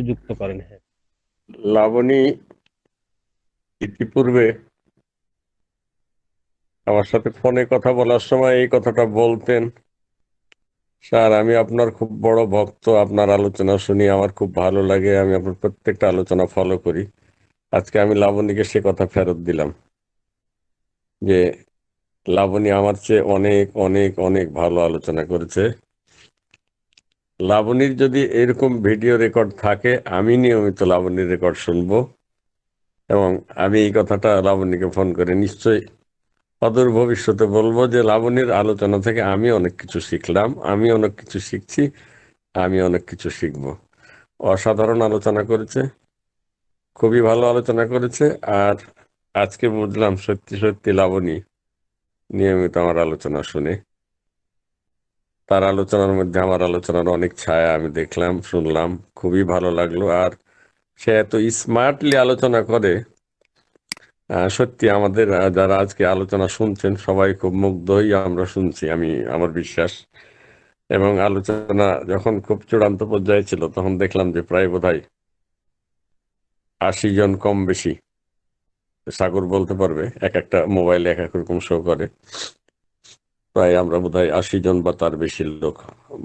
যুক্ত করেন। হ্যাঁ, লাবণী ইতিপূর্বে আমার সাথে ফোনে কথা বলার সময় এই কথাটা বলতেন, স্যার আমি আপনার খুব বড় ভক্ত, আপনার আলোচনা শুনি আমার খুব ভালো লাগে, আমি আপনার প্রত্যেকটা আলোচনা ফলো করি। আজকে আমি লাবণীকে সে কথা ফেরত দিলাম যে লাবণী আমার চেয়ে অনেক অনেক অনেক ভালো আলোচনা করেছে। লাবণীর যদি এরকম ভিডিও রেকর্ড থাকে আমি নিয়মিত লাবণীর রেকর্ড শুনবো, এবং আমি এই কথাটা লাবণীকে ফোন করে নিশ্চয়ই অদূর ভবিষ্যতে বলবো যে লাবণীর আলোচনা থেকে আমি অনেক কিছু শিখলাম, আমি অনেক কিছু শিখছি, আমি অনেক কিছু শিখবো। অসাধারণ আলোচনা করেছে, খুবই ভালো আলোচনা করেছে। আর আজকে বুঝলাম সত্যি সত্যি লাবণী নিয়মিত আমার আলোচনা শুনে, তার আলোচনার মধ্যে আমার আলোচনার অনেক ছায়া আমি দেখলাম, শুনলাম, খুবই ভালো লাগলো। আর সে এত স্মার্টলি আলোচনা করে, সত্যি আমাদের যারা আজকে আলোচনা শুনছেন সবাই খুব মুগ্ধ হয়ে আমরা শুনছি, আমি আমার বিশ্বাস। এবং আলোচনা যখন খুব চূড়ান্ত পর্যায়ে ছিল তখন দেখলাম যে প্রায় বোধহয় 80 জন কম বেশি, সাগর বলতে পারবে, এক একটা মোবাইলে এক এক রকম শো করে, প্রায় আমরা বোধহয় 80 জন বা তার বেশি লোক,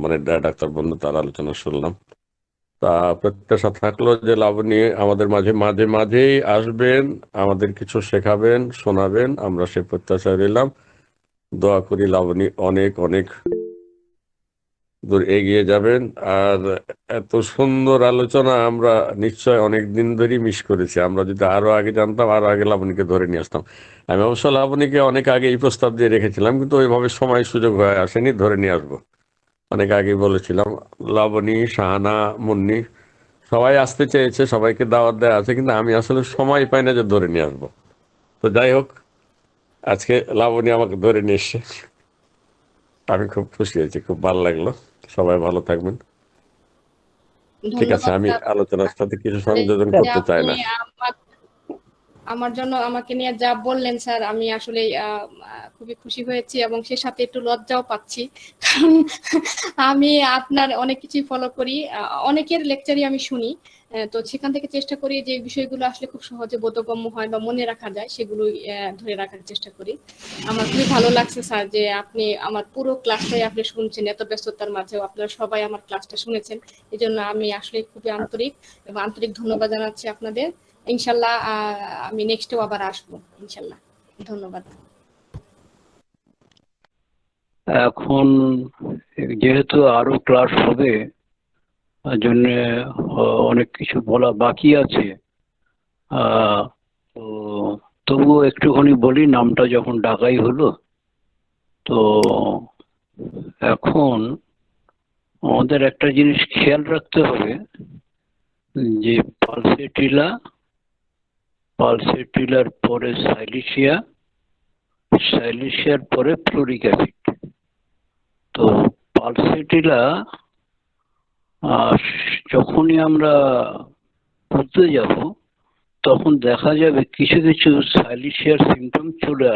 মানে ডাক্তার বন্ধু তার আলোচনা শুনলাম। তা প্রত্যাশা থাকলো যে লাবণী আমাদের মাঝে মাঝে মাঝেই আসবেন, আমাদের কিছু শেখাবেন, শোনাবেন, আমরা সে প্রত্যাশায় রইলাম। দোয়া করি লাবণী অনেক অনেক দূর এগিয়ে যাবেন। আর এত সুন্দর আলোচনা আমরা নিশ্চয় অনেক দিন ধরেই মিস করেছি, আমরা যদি আরো আগে জানতাম আরো আগে লাবণীকে ধরে নিয়ে আসতাম। আমি অবশ্য লাবণীকে অনেক আগে এই প্রস্তাব দিয়ে রেখেছিলাম, কিন্তু ওইভাবে সময় সুযোগ হয়ে আসেনি ধরে নিয়ে আসবো, অনেক আগে বলেছিলাম। লাবণী, শাহানা, মুন্নি সবাই আসতে চেয়েছে, সবাইকে দাওয়াত দেওয়া আছে, কিন্তু আমি আসলে সময় পাই না যে ধরে নিয়ে আসবো। তো যাই হোক, আজকে লাবণী আমাকে ধরে নিয়ে এসছে, আমি খুব খুশি হয়েছি, খুব ভালো লাগলো। সবাই ভালো থাকবেন। ঠিক আছে, ধন্যবাদ আমি স্যার। আলোচনার সাথে কিছু আসলে সংযোজন যে করতে চাই আপনি না। আমার জন্য আমাকে নিয়ে যা বললেন স্যার, আমি আসলে খুবই খুশি হয়েছি এবং সে সাথে একটু লজ্জাও পাচ্ছি, কারণ আমি আপনার অনেক কিছুই ফলো করি, অনেকের লেকচারই আমি শুনি। তো সেখান থেকে চেষ্টা করি যে বিষয়গুলো আসলে খুব সহজে বোধগম্য হয় বা মনে রাখা যায় সেগুলোই ধরে রাখার চেষ্টা করি। আমার খুবই ভালো লাগছে স্যার যে আপনি আমার পুরো ক্লাসটাই আপনি শুনছেন, এত ব্যস্ততার মাঝেও আপনারা সবাই আমার ক্লাসটা শুনেছেন। এই জন্য আমি আসলে খুবই আন্তরিক এবং আন্তরিক ধন্যবাদ জানাচ্ছি আপনাদের। ইনশাল্লাহ আমি নেক্সটেও আবার আসবো ইনশাল্লাহ। ধন্যবাদ। এখন যেহেতু আরো ক্লাস হবে, তার জন্য অনেক কিছু বলা বাকি আছে। তো তবুও একটুখানি বলি, নামটা যখন ডাকাই হলো। তো এখন আমাদের একটা জিনিস খেয়াল রাখতে হবে যে পালসেটিলার পরে সাইলিশিয়ার পরে ফ্লোরিক অ্যাসিড। তো পালসেটিলা যখনই আমরা বুঝতে যাব তখন দেখা যাবে কিছু কিছু সাইলিশিয়ার সিমটম চলে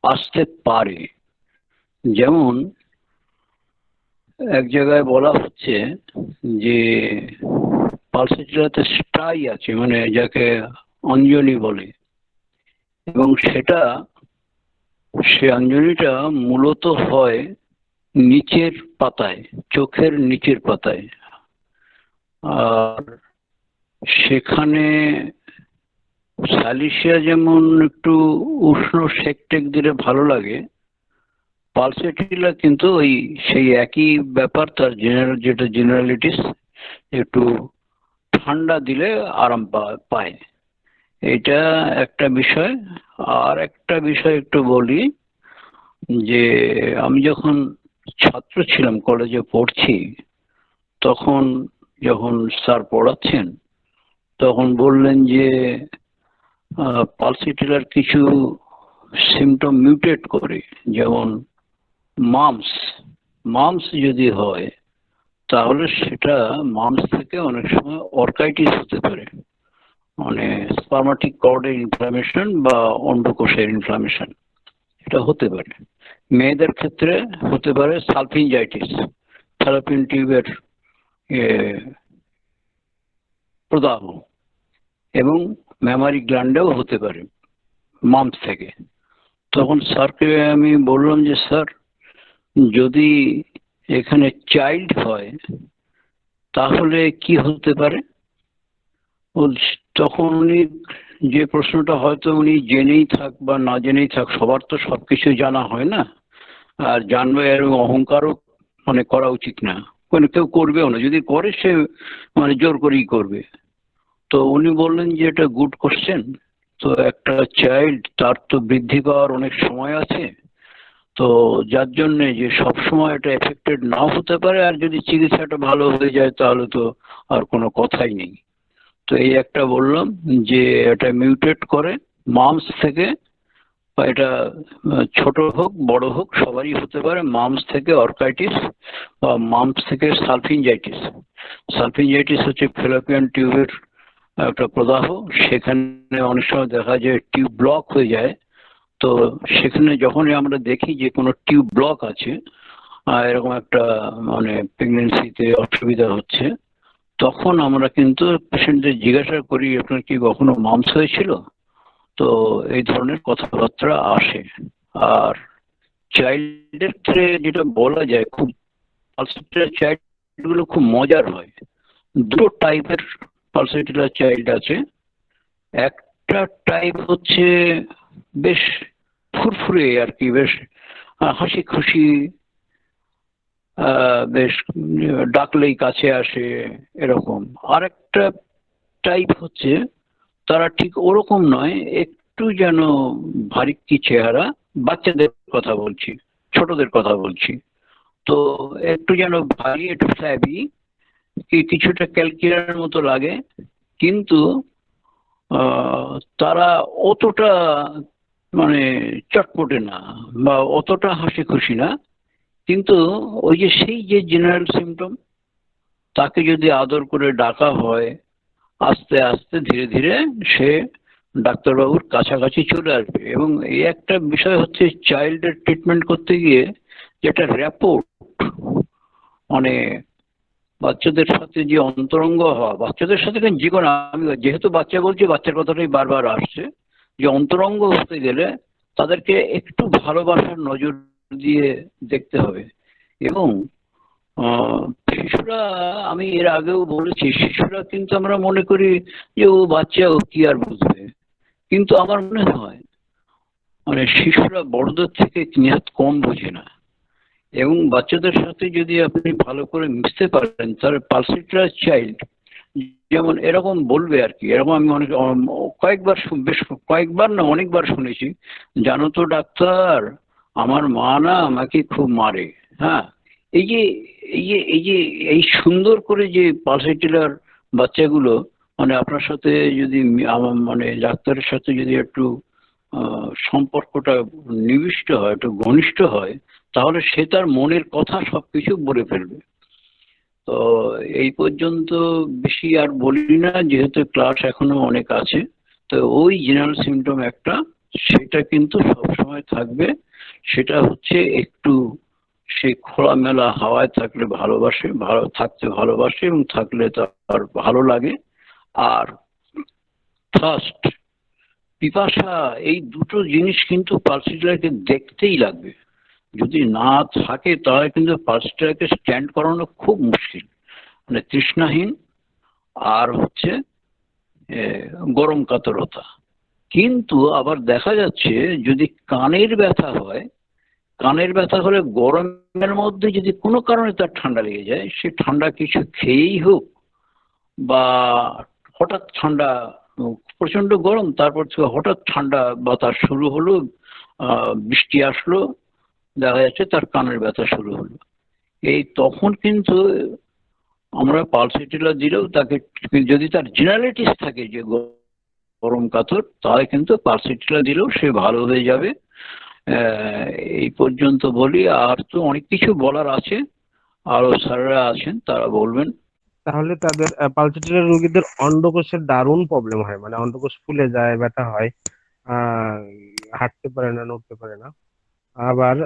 আসতে পারে। যেমন এক জায়গায় বলা হচ্ছে যে পালসেটিলাতে স্টাই আছে, মানে যাকে অঞ্জলি বলে, এবং সে অঞ্জলিটা মূলত হয় নিচের পাতায়, চোখের নিচের পাতায়। আর সেখানে সালিশিয়া যেমন একটু উষ্ণ সেক টেক দিলে ভালো লাগে, পালসেটিলা কিন্তু ওই সেই একই ব্যাপার, তার যেটা জেনারেলিটিস, একটু ঠান্ডা দিলে আরাম পায়। এটা একটা বিষয়। আর একটা বিষয় একটু বলি, যে আমি যখন ছাত্র ছিলাম, কলেজে পড়ছি, তখন যখন স্যার পড়াচ্ছেন তখন বললেন যে পালসেটিলার কিছু সিমটম মিউটেট করে, যেমন মামস মামস যদি হয় তাহলে সেটা মামস থেকে অনেক সময় অর্কাইটিস হতে পারে, মানে স্পার্মাটিক কর্ডের ইনফ্লামেশন বা অন্ডকোষের ইনফ্লামেশন, এটা হতে পারে। মেয়েদের ক্ষেত্রে হতে পারে সালফিনজাইটিস, ফ্যালোপিয়ান টিউবের প্রদাহ এবং ম্যামারি গ্ল্যান্ডেও হতে পারে মাম্পস থেকে। তখন স্যারকে আমি বললাম যে স্যার, যদি এখানে চাইল্ড হয় তাহলে কি হতে পারে? তখন উনি যে প্রশ্নটা হয়তো উনি জেনেই থাক বা না জেনেই থাক, সবার তো সবকিছু জানা হয় না, আর জানবে এরকম অহংকারও মানে করা উচিত না, মানে কেউ করবেও না, যদি করে সে মানে জোর করেই করবে। তো উনি বললেন যে এটা গুড কোশ্চেন, তো একটা চাইল্ড তার তো বৃদ্ধি পাওয়ার অনেক সময় আছে, তো যার জন্য যে সব সময় এটা এফেক্টেড নাও হতে পারে, আর যদি চিকিৎসাটা ভালো হয়ে যায় তাহলে তো আর কোনো কথাই নেই। তো এই একটা বললাম যে এটা মিউটেট করে মামস থেকে, বা এটা ছোট হোক বড় হোক সবারই হতে পারে, মামস থেকে অর্কাইটিস বা মামস থেকে সালফিনজাইটিস। সালফিনজাইটিস হচ্ছে ফেলোপিয়ান টিউবের একটা প্রদাহ, সেখানে অনেক সময় দেখা যায় টিউব ব্লক হয়ে যায়। তো সেখানে যখনই আমরা দেখি যে কোনো টিউব ব্লক আছে, এরকম একটা মানে প্রেগনেন্সিতে অসুবিধা হচ্ছে, তখন আমরা কিন্তু পেশেন্টদের জিজ্ঞাসা করি আপনার কি কখনো মামস হয়েছিল, তো এই ধরনের কথাবার্তা আসে। আর চাইল্ডের ক্ষেত্রে যেটা বলা যায়, খুব পালসেটিলার চাইল্ড গুলো খুব মজার হয়। দুটো টাইপের পালসেটিলার চাইল্ড আছে। একটা টাইপ হচ্ছে বেশ ফুরফুরে আর কি, বেশ হাসি খুশি, বেশ ডাকলেই কাছে আসে এরকম। আর একটা টাইপ হচ্ছে তারা ঠিক ওরকম নয়, একটু যেন ভারিক্কি চেহারা, বাচ্চাদের কথা বলছি, ছোটদের কথা বলছি, তো একটু যেন ভারী, একটু ফ্ল্যাবি, কিছুটা ক্যালকিউলার মতো লাগে, কিন্তু তারা অতটা মানে চটপটে না বা অতটা হাসি খুশি না। কিন্তু ওই যে সেই যে জেনারেল সিমটম, তাকে যদি আদর করে ডাকা হয়, আস্তে আস্তে ধীরে ধীরে সে ডাক্তারবাবুর কাছাকাছি চলে আসবে। এবং এই একটা বিষয় হচ্ছে চাইল্ডের ট্রিটমেন্ট করতে গিয়ে যেটা র্যাপোর্ট, মানে বাচ্চাদের সাথে যে অন্তরঙ্গ হওয়া, বাচ্চাদের সাথে যে কোনো, আমি যেহেতু বাচ্চা বলছি বাচ্চার কথাটাই বারবার আসছে, যে অন্তরঙ্গ হতে গেলে তাদেরকে একটু ভালোবাসার নজর দিয়ে দেখতে হবে। এবং শিশুরা, আমি এর আগেও বলেছি, শিশুরা কিন্তু আমরা মনে করি যে ও বাচ্চা, ও কি আর বুঝবে, কিন্তু আমার মনে হয় মানে শিশুরা বড়দের থেকে নেহাত কম বোঝে না। এবং বাচ্চাদের সাথে যদি আপনি ভালো করে মিশতে পারেন, তাহলে পালসেটিলার চাইল্ড যেমন এরকম বলবে আর কি, এরকম আমি অনেক কয়েকবার, বেশ কয়েকবার না অনেকবার শুনেছি, জানো তো ডাক্তার, আমার মা না আমাকে খুব মারে। হ্যাঁ, এই যে এই সুন্দর করে যে পালসেটিলার বাচ্চাগুলো, মানে আপনার সাথে যদি মানে ডাক্তারের সাথে যদি একটু সম্পর্কটা নিবিষ্ট হয়, একটু ঘনিষ্ঠ হয়, তাহলে সে তার মনের কথা সবকিছু বলে ফেলবে। তো এই পর্যন্ত বেশি আর বলি না, যেহেতু ক্লাস এখনো অনেক আছে। তো ওই জেনারেল সিমটম একটা, সেটা কিন্তু সবসময় থাকবে, সেটা হচ্ছে একটু সে খোলামেলা হাওয়ায় থাকলে ভালোবাসে, ভালো থাকতে ভালোবাসে এবং থাকলে তার ভালো লাগে। আর থার্স্ট, পিপাসা, এই দুটো জিনিস কিন্তু পালসেটিলারকে দেখতেই লাগবে। যদি না থাকে তাহলে কিন্তু পালসেটিলারকে স্ট্যান্ড করানো খুব মুশকিল, মানে তৃষ্ণাহীন, আর হচ্ছে গরম কাতরতা। কিন্তু আবার দেখা যাচ্ছে যদি কানের ব্যথা হয়, কানের ব্যথা হলে গরমের মধ্যে যদি কোনো কারণে তার ঠান্ডা লেগে যায়, সে ঠান্ডা কিছু খেয়েই হোক বা হঠাৎ ঠান্ডা, প্রচন্ড গরম তারপর থেকে হঠাৎ ঠান্ডা বাতাস শুরু হলো, বৃষ্টি আসলো, দেখা যাচ্ছে তার কানের ব্যথা শুরু হলো, এই তখন কিন্তু আমরা পালসেটিলার দিলেও তাকে, যদি তার জেনারেলিটিস থাকে যে গরম কাতর, তাহলে কিন্তু পালসেটিলার দিলেও সে ভালো হয়ে যাবে। এই পর্যন্ত বলি, আর তো অনেক কিছু বলার আছে, আরো স্যাররা আছেন তারা বলবেন। তাহলে তাদের পালসেটিলার রোগীদের অন্ডকোষের দারুণ প্রবলেম হয়, মানে অন্ডকোষ ফুলে যায়, ব্যথা হয়, আহ হাঁটতে পারে না, নড়তে পারে না। আবার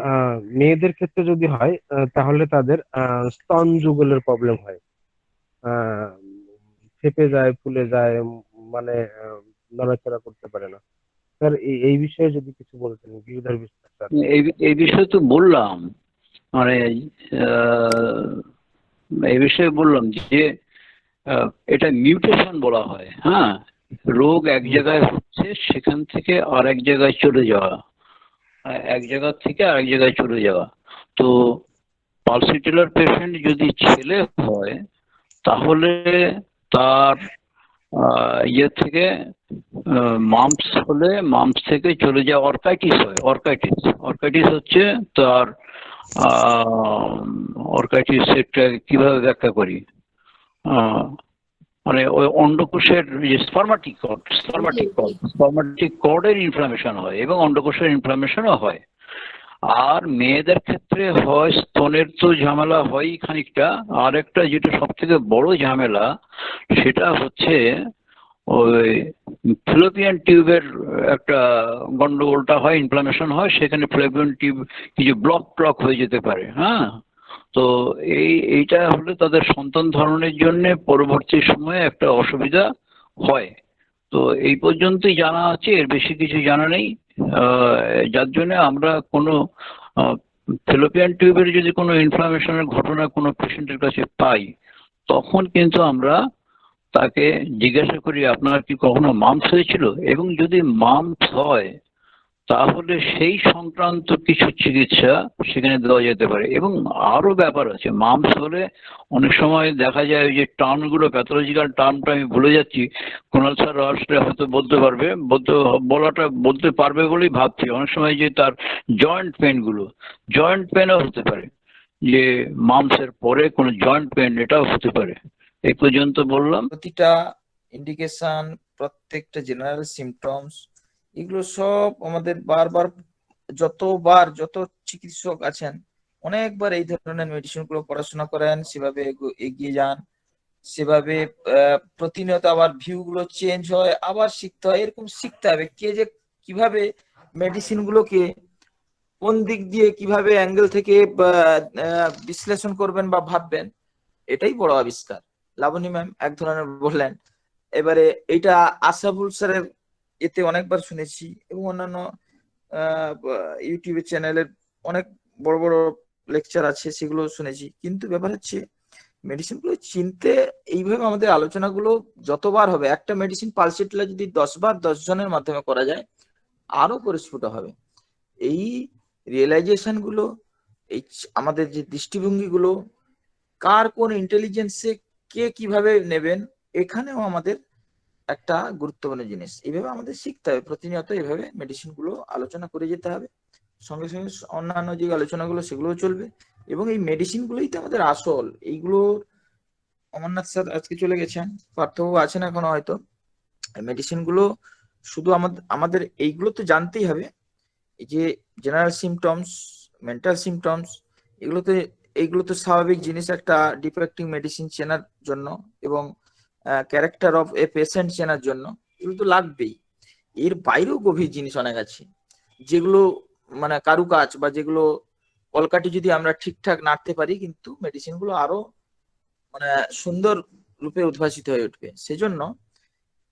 মেয়েদের ক্ষেত্রে যদি হয় তাহলে তাদের স্তন যুগলের প্রবলেম হয়। আহ ফেঁপে যায়, ফুলে যায়, মানে নড়াচড়া করতে পারে না। স্যার এই বিষয়ে যদি কিছু বলতেন গিরিধর বিশ্বাস স্যার। এই এই বিষয়ে তো বললাম, মানে আহ, এই বিষয়ে বললাম যে এটা মিউটেশন বলা হয়। হ্যাঁ, রোগ এক জায়গায় হচ্ছে, সেখান থেকে আর এক জায়গায় চলে যাওয়া, এক জায়গা থেকে আরেক জায়গায় চলে যাওয়া। তো পালসিটিলার পেশেন্ট যদি ছেলে হয় তাহলে তার ইয়ে থেকে মাম্পস হলে মাম্পস থেকে চলে যাওয়া অর্কাইটিস হয়। অর্কাইটিস হচ্ছে তার অর্কাইটিস এটা কিভাবে ব্যাখ্যা করি, মানে ওই অন্ডকোষের যে স্পার্মাটিক কর্ডের ইনফ্লামেশন হয় এবং অন্ডকোষের ইনফ্লামেশনও হয়। আর মেয়েদের ক্ষেত্রে হয় স্তনের তো ঝামেলা হয় খানিকটা, আর একটা যেটা সব থেকে বড় ঝামেলা সেটা হচ্ছে ওই ফ্লোপিয়ান টিউবের একটা গন্ডগোলটা হয়, ইনফ্লামেশন হয়, সেখানে ফ্লোপিয়ান টিউব কিছু ব্লক হয়ে যেতে পারে। হ্যাঁ, তো এইটা হলে তাদের সন্তান ধারণের জন্য পরবর্তী সময়ে একটা অসুবিধা হয়। তো এই পর্যন্তই জানা আছে, এর বেশি কিছু জানা নেই। যার জন্য আমরা কোনো ফ্যালোপিয়ান টিউবের যদি কোনো ইনফ্লামেশনের ঘটনা কোনো পেশেন্টের কাছে পাই, তখন কিন্তু আমরা তাকে জিজ্ঞাসা করি আপনার কি কখনো মাম্পস হয়েছিল, এবং যদি মাম্পস হয় তাহলে সেই সংক্রান্ত কিছু চিকিৎসা সেখানে দেওয়া যেতে পারে। এবং আরো ব্যাপার আছে, মাম্পস হলে অনেক সময় দেখা যায় যে টার্মগুলো, প্যাথোলজিক্যাল টার্মটা আমি ভুলে যাচ্ছি, কুণাল স্যার আসলে হয়তো বলতে পারবে বলেই ভাবছি। অনেক সময় যে তার জয়েন্ট পেনও হতে পারে, যে মাম্পসের পরে কোনো জয়েন্ট পেন, এটাও হতে পারে। এই পর্যন্ত বললাম। প্রতিটা ইন্ডিকেশন, প্রত্যেকটা জেনারেল সিমটমস, এগুলো সব আমাদের বারবার যত চিকিৎসক আছেন অনেকবার এই ধরনের মেডিসিন গুলো পড়াশোনা করেন, সেভাবে এগিয়ে যান, সেভাবে প্রতিনিয়ত আবার ভিউ গুলো চেঞ্জ হয়, আবার শিখতে হয়। এরকম শিখতে হবে কে যে কিভাবে মেডিসিন গুলোকে কোন দিক দিয়ে কিভাবে অ্যাঙ্গেল থেকে বিশ্লেষণ করবেন বা ভাববেন, এটাই বড় আবিষ্কার। লাবণী ম্যাম এক ধরনের বললেন। এবারে এইটা আশাফুল স্যারের এতে অনেকবার শুনেছি, এবং অন্যান্য ইউটিউবের চ্যানেলের অনেক বড় বড় লেকচার আছে, সেগুলো শুনেছি। কিন্তু ব্যাপার হচ্ছে মেডিসিন গুলো চিনতে এইভাবে আমাদের আলোচনাগুলো যতবার হবে, একটা মেডিসিন পালসেটলা যদি 10 বার 10 জনের মাধ্যমে করা যায় আরো পরিস্ফুট হবে। এই রিয়েলাইজেশন গুলো, এই আমাদের যে দৃষ্টিভঙ্গি গুলো, কার কোন ইন্টেলিজেন্সে কে কিভাবে নেবেন, এখানেও আমাদের একটা গুরুত্বপূর্ণ জিনিস। এইভাবে আমাদের শিখতে হবে প্রতিনিয়ত, এইভাবে মেডিসিন গুলো আলোচনা করে যেতে হবে। সঙ্গে সঙ্গে অন্যান্য যে আলোচনাগুলো সেগুলোও চলবে, এবং এই মেডিসিন গুলোই তো আমাদের আসল। এইগুলো অমরনাথ স্যার আজকে চলে গেছেন, পার্থবাবু আছেন এখনো হয়তো। মেডিসিন গুলো শুধু আমাদের এইগুলো তো জানতেই হবে, এই যে জেনারেল সিমটমস, মেন্টাল সিমটমস, এইগুলো তো স্বাভাবিক জিনিস একটা ডিফেক্টিং মেডিসিন চেনার জন্য, এবং ক্যারেক্টার অফ এ পেশেন্ট চেনার জন্য এগুলো তো লাগবেই। এর বাইরেও গভীর জিনিস অনেক আছে, যেগুলো মানে কারুকাজ বা যেগুলো কলকাঠি যদি আমরা ঠিকঠাক নাড়তে পারি, কিন্তু মেডিসিন গুলো আরো মানে সুন্দর রূপে উদ্ভাসিত হয়ে উঠবে। সেজন্য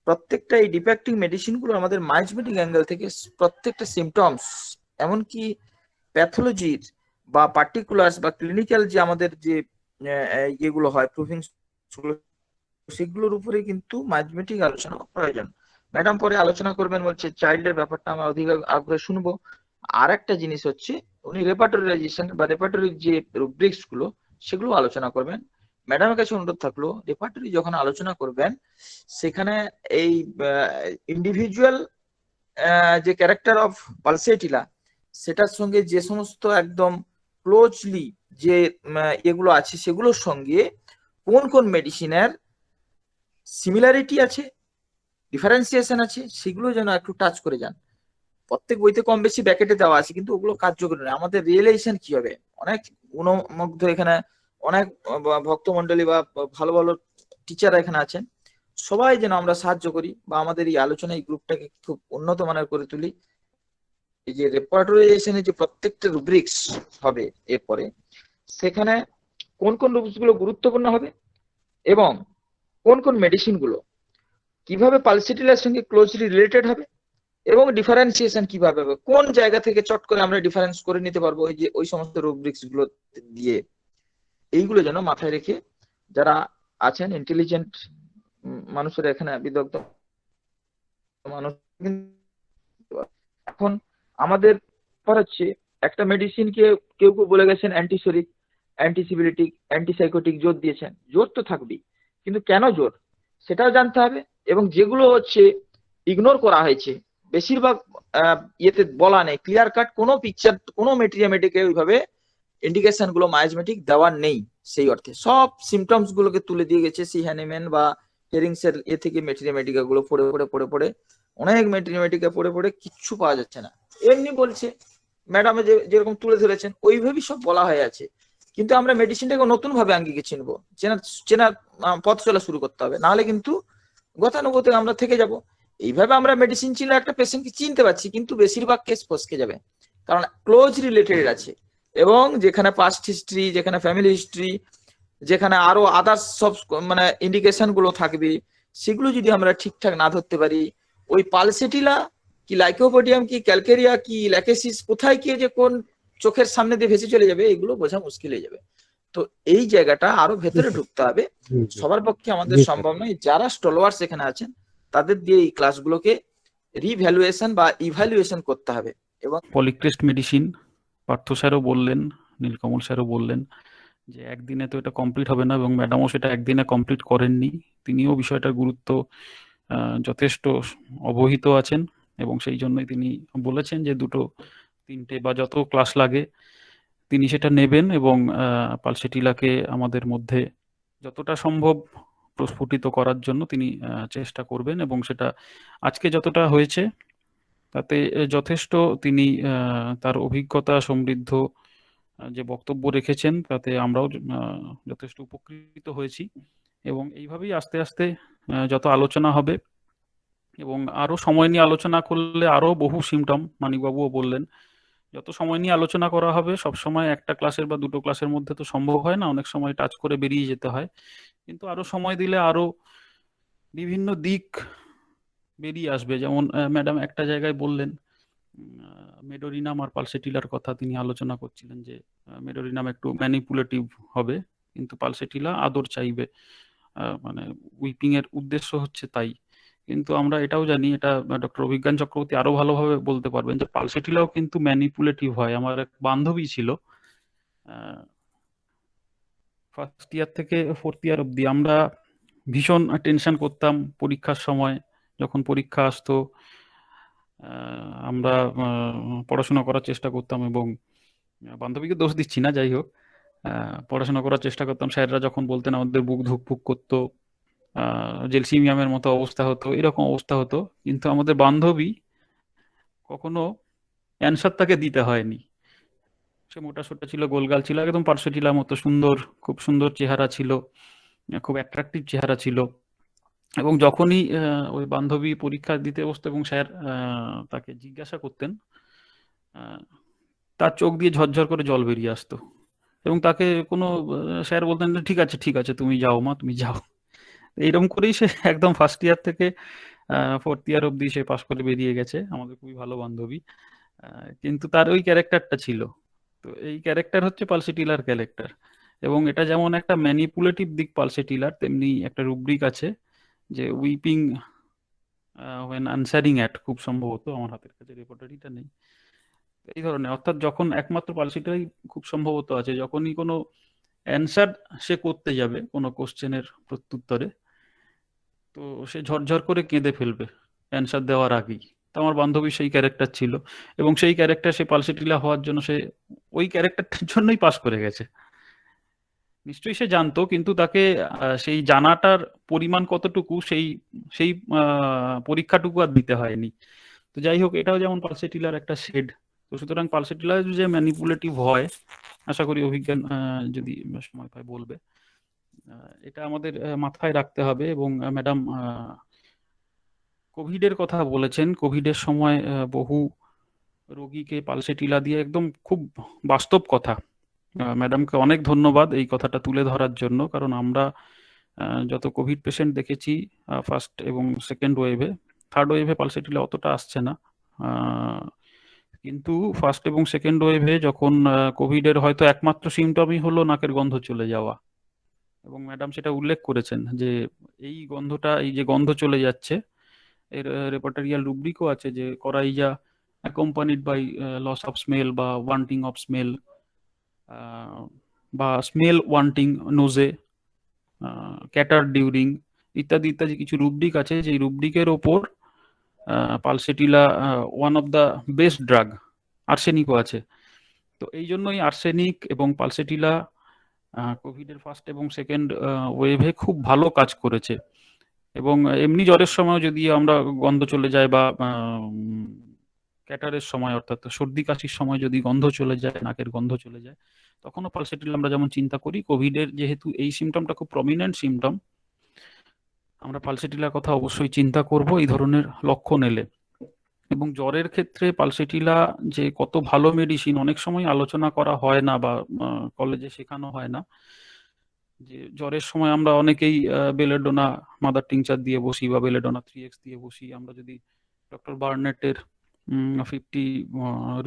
প্রত্যেকটা এই ডিফেক্টিং মেডিসিন গুলো আমাদের মাইজমেটিক অ্যাঙ্গেল থেকে প্রত্যেকটা সিমটমস, এমনকি প্যাথোলজির বা পার্টিকুলার্স বা ক্লিনিক্যাল যে আমাদের যে ইয়েগুলো হয়, প্রুফিং, সেগুলোর উপরে কিন্তু ম্যাথমেটিক আলোচনা প্রয়োজন। ম্যাডাম পরে আলোচনা করবেন বলছে, চাইল্ডের ব্যাপারটা আমরা অধিক আগ্রহে শুনবো। আর একটা জিনিস হচ্ছে উনি রেপার্টরিজাইজেশন বা রেপার্টরির যে রুব্রিক্স গুলো সেগুলো আলোচনা করবেন। ম্যাডামের কাছে অনুরোধ থাকলো, রেপার্টরি যখন আলোচনা করবেন সেখানে এই ইন্ডিভিজুয়াল যে ক্যারেক্টার অফ পালসেটিলা, সেটার সঙ্গে যে সমস্ত একদম ক্লোজলি যে এগুলো আছে সেগুলোর সঙ্গে কোন কোন মেডিসিনের সিমিলারিটি আছে, ডিফারেন্সিয়েশন আছে, সেগুলো যেন একটু টাচ করে যান। প্রত্যেক বইতে কম বেশি ব্যাকেটে দেওয়া আছে, কিন্তু ওগুলো কার্যকরী নয়। আমাদের রিয়েলাইজেশন কি হবে, অনেক গুণমুগ্ধ এখানে অনেক ভক্তমন্ডলী বা ভালো ভালো টিচাররা এখানে আছেন, সবাই যেন আমরা সাহায্য করি বা আমাদের এই আলোচনা এই গ্রুপটাকে খুব উন্নত মানের করে তুলি। এই যে রেপার্টরিজাইজেশনের যে প্রত্যেকটা রুব্রিক্স হবে এরপরে, সেখানে কোন কোন রুব্রিক্স গুলো গুরুত্বপূর্ণ হবে এবং কোন কোন মেডিসিন গুলো কিভাবে পালসেটিলার সঙ্গে ক্লোজলি রিলেটেড হবে এবং ডিফারেন্সিয়েশন কিভাবে হবে, কোন জায়গা থেকে চট করে আমরা ডিফারেন্স করে নিতে পারবো ওই যে ওই সমস্ত রুব্রিক্স গুলো দিয়ে, এইগুলো যেন মাথায় রেখে যারা আছেন ইন্টেলিজেন্ট মানুষেরা, এখানে বিদগ্ধ মানুষ। এখন আমাদের ব্যাপার হচ্ছে একটা মেডিসিনকে কেউ কেউ বলে গেছেন অ্যান্টিসোরিক, অ্যান্টিসিবিলিটিক, অ্যান্টিসাইকোটিক জোর দিয়েছেন, জোর তো থাকবেই, কিন্তু কেন জোর সেটাও জানতে হবে। এবং যেগুলো হচ্ছে ইগনোর করা হয়েছে, বেশিরভাগ ইয়েতে বলা নেই, ক্লিয়ার কাট কোনো পিকচার, কোনো মেটেরিয়ামেটিকে ওইভাবে ইন্ডিকেশন গুলো মায়াজমেটিক দেওয়ার নেই। সেই অর্থে সব সিমটমস গুলোকে তুলে দিয়ে গেছে সেই হ্যানিম্যান বা হেরিংস এর এ থেকে মেটেরিয়ামেটিকা গুলো পড়ে পড়ে পড়ে পড়ে অনেক মেটেরিয়ামেটিকা পড়ে পড়ে কিচ্ছু পাওয়া যাচ্ছে না। এমনি বলছে ম্যাডামে যেরকম তুলে ধরেছেন ওইভাবেই সব বলা হয়ে আছে, কিন্তু আমরা মেডিসিনটাকে নতুন ভাবে আঙ্গিকে চিনবো, চেনার পথ চলা শুরু করতে হবে, নাহলে কিন্তু গতানুগতিক আমরা থেকে যাব। এইভাবে আমরা মেডিসিন চিনলে একটা পেশেন্টকে চিনতে পারছি, কিন্তু বেশিরভাগ কেস ফসকে যাবে, কারণ ক্লোজ রিলেটেড আছে। এবং যেখানে পাস্ট হিস্ট্রি, যেখানে ফ্যামিলি হিস্ট্রি, যেখানে আরো আদার্স সব মানে ইন্ডিকেশন গুলো থাকবে, সেগুলো যদি আমরা ঠিকঠাক না ধরতে পারি, ওই পালসেটিলা কি লাইকোপোডিয়াম কি ক্যালকেরিয়া কি ল্যাকেসিস কোথায় গিয়ে যে কোন চোখের সামনে দিয়ে ভেসে চলে যাবে এগুলো বোঝা মুশকিল হয়ে যাবে। তো এই জায়গাটা আরো ভেতরে ঢুকতে হবে, সবার পক্ষে আমাদের সম্ভব নয়। যারা স্টলওয়ার্স এখানে আছেন তাদের দিয়ে এই ক্লাসগুলোকে রিভ্যালুয়েশন বা ইভ্যালুয়েশন করতে হবে। এবং পলিক্রেস্ট মেডিসিন পার্থ স্যারও বললেন, নীলকমল স্যারও বললেন যে একদিনে তো এটা কমপ্লিট হবে না, এবং ম্যাডামও সেটা একদিনে কমপ্লিট করেননি। তিনিও বিষয়টার গুরুত্ব যথেষ্ট অবহিত আছেন, এবং সেই জন্যই তিনি বলেছেন যে 2-3টে বা যত ক্লাস লাগে তিনি সেটা নেবেন, এবং পালসেটিলাকে আমাদের মধ্যে যতটা সম্ভব প্রস্ফুটিত করার জন্য তিনি চেষ্টা করবেন। এবং সেটা আজকে যতটা হয়েছে তাতে যথেষ্ট তিনি তার অভিজ্ঞতা সমৃদ্ধ যে বক্তব্য রেখেছেন তাতে আমরাও যথেষ্ট উপকৃত হয়েছি। এবং এইভাবেই আস্তে আস্তে যত আলোচনা হবে, এবং আরো সময় নিয়ে আলোচনা করলে আরো বহু সিমটম, মানিকবাবুও বললেন, যত সময় নিয়ে আলোচনা করা হবে, সব সময় একটা ক্লাসের বা 2টো ক্লাসের মধ্যে তো সম্ভব হয় না, অনেক সময় টাচ করে বেরিয়ে যেতে হয়, কিন্তু আরো সময় দিলে আরো বিভিন্ন দিক বেরিয়ে আসবে। যেমন ম্যাডাম একটা জায়গায় বললেন মেডোরিনাম আর পালসেটিলার কথা, তিনি আলোচনা করছিলেন যে মেডোরিনাম একটু ম্যানিপুলেটিভ হবে, কিন্তু পালসেটিলা আদর চাইবে, মানে উইপিং এর উদ্দেশ্য হচ্ছে তাই। কিন্তু আমরা এটাও জানি, এটা ডক্টর অভিজ্ঞান চক্রবর্তী আরো ভালোভাবে বলতে পারবেন, যে পালসেটিলাও কিন্তু ম্যানিপুলেটিভ হয়। আমার এক বান্ধবী ছিল, ফার্স্ট ইয়ার থেকে 4th ইয়ার অব্দি আমরা ভীষণ টেনশন করতাম পরীক্ষার সময়। যখন পরীক্ষা আসতো আমরা পড়াশোনা করার চেষ্টা করতাম, এবং বান্ধবীকে দোষ দিচ্ছি না, যাই হোক পড়াশোনা করার চেষ্টা করতাম। স্যাররা যখন বলতেন আমাদের বুক ধুকপুক করতো, জেলসিমিয়ামের মতো অবস্থা হতো, এরকম অবস্থা হতো, কিন্তু আমাদের বান্ধবী কখনো অ্যান্সার তাকে দিতে হয়নি। সে মোটা সোটা ছিল, গোলগাল ছিল, একদম পার্সেটিলার মতো সুন্দর, খুব সুন্দর চেহারা ছিল, খুব অ্যাট্রাকটিভ চেহারা ছিল। এবং যখনই ওই বান্ধবী পরীক্ষা দিতে বসতো এবং স্যার তাকে জিজ্ঞাসা করতেন, তার চোখ দিয়ে ঝরঝর করে জল বেরিয়ে আসতো, এবং তাকে কোনো স্যার বলতেন ঠিক আছে ঠিক আছে তুমি যাও মা, তুমি যাও। এইরকম করেই সে একদম ফার্স্ট ইয়ার থেকে 4th ইয়ার অব্দি সে পাশ করে বেরিয়ে গেছে, আমাদের খুবই ভালো বান্ধবী। কিন্তু তার ওই ক্যারেক্টারটা ছিল। তো এই ক্যারেক্টার হচ্ছে পালসেটিলার ক্যারেক্টার, এবং এটা যেমন একটা ম্যানিপুলেটিভ দিক পালসেটিলার, তেমনি একটা রুব্রিক আছে যে উইপিং ওয়েন আনসারিং অ্যাট, খুব সম্ভবত, আমার হাতের কাছে রেপোর্টারিটা নেই, এই ধরনের। অর্থাৎ যখন একমাত্র পালসেটিলাই খুব সম্ভবত আছে, যখনই কোনো অ্যান্সার সে করতে যাবে কোনো কোশ্চেনের প্রত্যুত্তরে, তো সে ঝরঝর করে কেঁদে ফেলবে অ্যান্সার দেওয়ার আগেই। তো আমার বান্ধবী সেই ক্যারেক্টার ছিল, এবং সেই ক্যারেক্টার সে পালসেটিলা হওয়ার জন্য সে ওই ক্যারেক্টারটার জন্যই পাস করে গেছে। নিশ্চয়ই সে জানতো, কিন্তু তাকে সেই জানাটার পরিমাণ কতটুকু সেই সেই পরীক্ষাটুকু আর দিতে হয়নি। তো যাই হোক, এটাও যেমন পালসেটিলার একটা শেড। তো সুতরাং পালসেটিলা যে ম্যানিপুলেটিভ হয়, আশা করি অভিজ্ঞান যদি সময় পায় বলবে, এটা আমাদের মাথায় রাখতে হবে। এবং ম্যাডাম কোভিডের কথা বলেছেন, কোভিডের সময় বহু রোগীকে পালসেটিলা দিয়ে, একদম খুব বাস্তব কথা। ম্যাডামকে অনেক ধন্যবাদ এই কথাটা তুলে ধরার জন্য, কারণ আমরা যত কোভিড পেশেন্ট দেখেছি ফার্স্ট এবং সেকেন্ড ওয়েভে, থার্ড ওয়েভে পালসেটিলা অতটা আসছে না, কিন্তু ফার্স্ট এবং সেকেন্ড ওয়েভে যখন কোভিডের হয়তো একমাত্র সিমটমই হলো নাকের গন্ধ চলে যাওয়া, এবং ম্যাডাম সেটা উল্লেখ করেছেন যে এই গন্ধটা, এই যে গন্ধ চলে যাচ্ছে, এর রেপার্টারিয়াল রুব্রিকও আছে যে coryza accompanied by loss of smell বা ওয়ান্টিং অফ স্মেল, বা স্মেল ওয়ান্টিং নোজে, ক্যাটার ডিউরিং ইত্যাদি ইত্যাদি কিছু রুব্রিক আছে, যে রুব্রিকের ওপর Pulsatilla one of the best drug, আর্সেনিকও আছে। তো এই জন্যই আর্সেনিক এবং পালসেটিলা কোভিডের ফার্স্ট এবং সেকেন্ড ওয়েভে খুব ভালো কাজ করেছে। এবং এমনি জ্বরের সময় যদি আমরা গন্ধ চলে যায় বা ক্যাটারের সময় অর্থাৎ সর্দি কাশির সময় যদি গন্ধ চলে যায়, নাকের গন্ধ চলে যায়, তখনও পালসেটিলা আমরা যেমন চিন্তা করি, কোভিডের যেহেতু এই সিমটমটা খুব প্রমিনেন্ট সিমটম, আমরা পালসেটিলার কথা অবশ্যই চিন্তা করব এই ধরনের লক্ষণ এলে। এবং জ্বরের ক্ষেত্রে পালসেটিলা যে কত ভালো মেডিসিন অনেক সময় আলোচনা করা হয় না বা কলেজে শেখানো হয় না। যে জ্বরের সময় আমরা অনেকেই বেলেডোনা মাদার টিংচার দিয়ে বসি বা বেলেডোনা 3x দিয়ে বসি। আমরা যদি ডক্টর বার্নেটের 50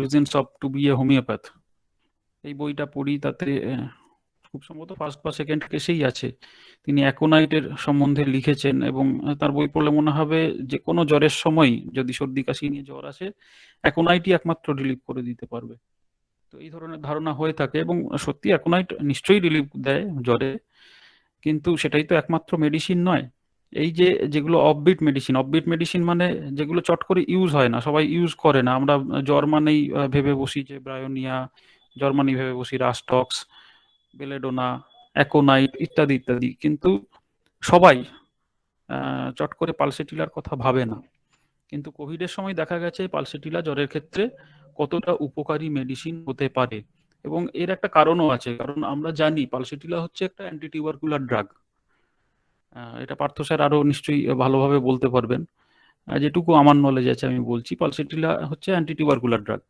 reasons of to be a homoeopath এই বইটা পড়ি, তাতে খুব সম্ভবত ফার্স্ট বা সেকেন্ড কেসেই আছে, তিনি অ্যাকোনাইটের সম্বন্ধে লিখেছেন, এবং তার বই পড়লে মনে হবে যে কোনো জ্বরের সময় যদি সর্দি কাশি নিয়ে জ্বর আসে, অ্যাকোনাইটই একমাত্র রিলিফ করে দিতে পারবে। তো এই ধরনের ধারণা হয়ে থাকে, এবং সত্যি অ্যাকোনাইট নিশ্চয়ই রিলিফ দেয় জ্বরে, কিন্তু সেটাই তো একমাত্র মেডিসিন নয়। এই যে যেগুলো অফবিট মেডিসিন মানে যেগুলো চট করে ইউজ হয় না, সবাই ইউজ করে না। আমরা জ্বর মানেই ভেবে বসি যে ব্রায়োনিয়া, জ্বর মানেই ভেবে বসি রাস্টক্স, বেলেডোনা, অ্যাকোনাইট ইত্যাদি ইত্যাদি, কিন্তু সবাই চট করে পালসেটিলার কথা ভাবে না। কিন্তু কোভিডের সময় দেখা গেছে পালসেটিলা জ্বরের ক্ষেত্রে কতটা উপকারী মেডিসিন হতে পারে। এবং এর একটা কারণও আছে, কারণ আমরা জানি পালসেটিলা হচ্ছে একটা অ্যান্টিটিউবারকুলার ড্রাগ। এটা পার্থ স্যার আরো নিশ্চয়ই ভালোভাবে বলতে পারবেন। যেটুকু আমার নলেজ আছে আমি বলছি, পালসেটিলা হচ্ছে অ্যান্টিটিউবারকুলার ড্রাগ,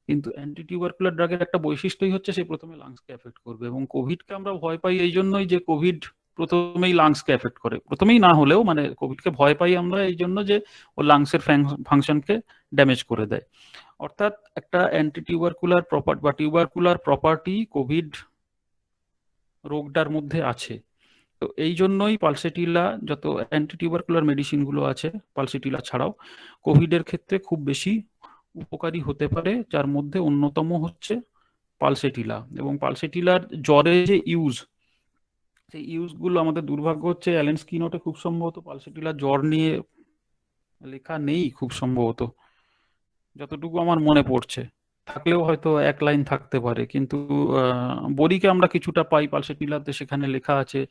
কিন্তু অ্যান্টিটিউবারকুলার ড্রাগের একটা বৈশিষ্ট্যই হচ্ছে সে প্রথমে লাংসকে এফেক্ট করবে। এবং কোভিডকে আমরা ভয় পাই এই জন্যই যে কোভিড প্রথমেই লাংসকে এফেক্ট করে, প্রথমেই না হলেও মানে কোভিডকে ভয় পাই আমরা এই জন্য যে ও লাংসের ফাংশনকে ড্যামেজ করে দেয়। অর্থাৎ একটা অ্যান্টিটিউবারকুলার বা টিউবারকুলার প্রপার্টি কোভিড রোগটার মধ্যে আছে। তো এই জন্যই পালসেটিলা, যত অ্যান্টিটিউবারকুলার মেডিসিন গুলো আছে পালসেটিলা ছাড়াও কোভিডের ক্ষেত্রে খুব বেশি উপকারী হতে পারে, যার মধ্যে অন্যতম হচ্ছে পালসেটিলা। এবং পালসেটিলার জ্বরে যে সেই ইউজগুলো, আমাদের দুর্ভাগ্য হচ্ছে অ্যালেন স্কিনোটে খুব সম্ভবত পালসেটিলার জ্বর নিয়ে লেখা নেই, খুব সম্ভবত যতটুকু আমার মনে পড়ছে, থাকলেও হয়তো এক লাইন থাকতে পারে। কিন্তু বরিকে আমরা কিছুটা পাই, পালসেটিলাতে সেখানে লেখা আছে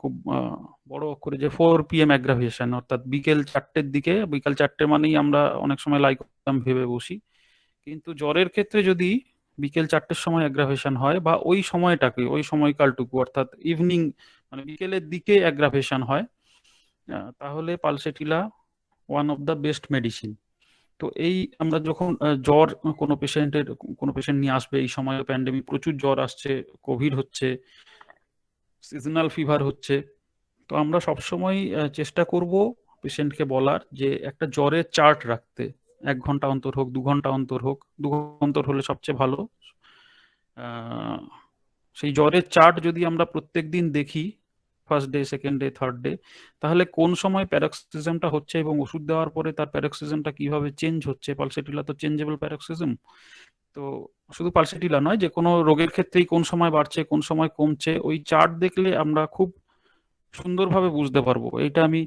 খুব বড় অক্ষরে যে 4 PM অ্যাগ্রাভেশন, অর্থাৎ বিকেল 4টের দিকে, বিকাল 4টে মানেই আমরা অনেক সময় লাইকোপিয়াম ভেবে বসি, কিন্তু জ্বরের ক্ষেত্রে যদি বিকেল 4টের সময় অ্যাগ্রাভেশন হয় বা ওই সময়টাকে, ওই সময়কালটুকু অর্থাৎ ইভিনিং মানে বিকেলের দিকে অ্যাগ্রাভেশন হয়, তাহলে pulsatilla one of the best medicine. তো এই আমরা যখন জ্বর কোনো পেশেন্ট নিয়ে আসবে, এই সময় প্যান্ডেমিক প্রচুর জ্বর আসছে, কোভিড হচ্ছে, সিজনাল ফিভার হচ্ছে, তো আমরা সবসময় চেষ্টা করব পেশেন্টকে বলার যে একটা জ্বরের চার্ট রাখতে, 1 ঘন্টা অন্তর হোক, 2 ঘন্টা অন্তর হোক, 2 ঘন্টা অন্তর হলে সবচেয়ে ভালো। সেই জ্বরের চার্ট যদি আমরা প্রত্যেক দিন দেখি, first day, second day, third day, তাহলে কোন সময় প্যারক্সিজমটা হচ্ছে এবং ওষুধ দেওয়ার পরে তার প্যারক্সিজমটা কিভাবে চেঞ্জ হচ্ছে। পালসেটিলা তো চেঞ্জেবল প্যারক্সিজম, তো শুধু পালসেটিলা নয়, যে কোনো রোগের ক্ষেত্রেই কোন সময় বাড়ছে, কোন সময় কমছে, ওই চার্ট দেখলে আমরা খুব সুন্দরভাবে বুঝতে পারবো। এটা আমি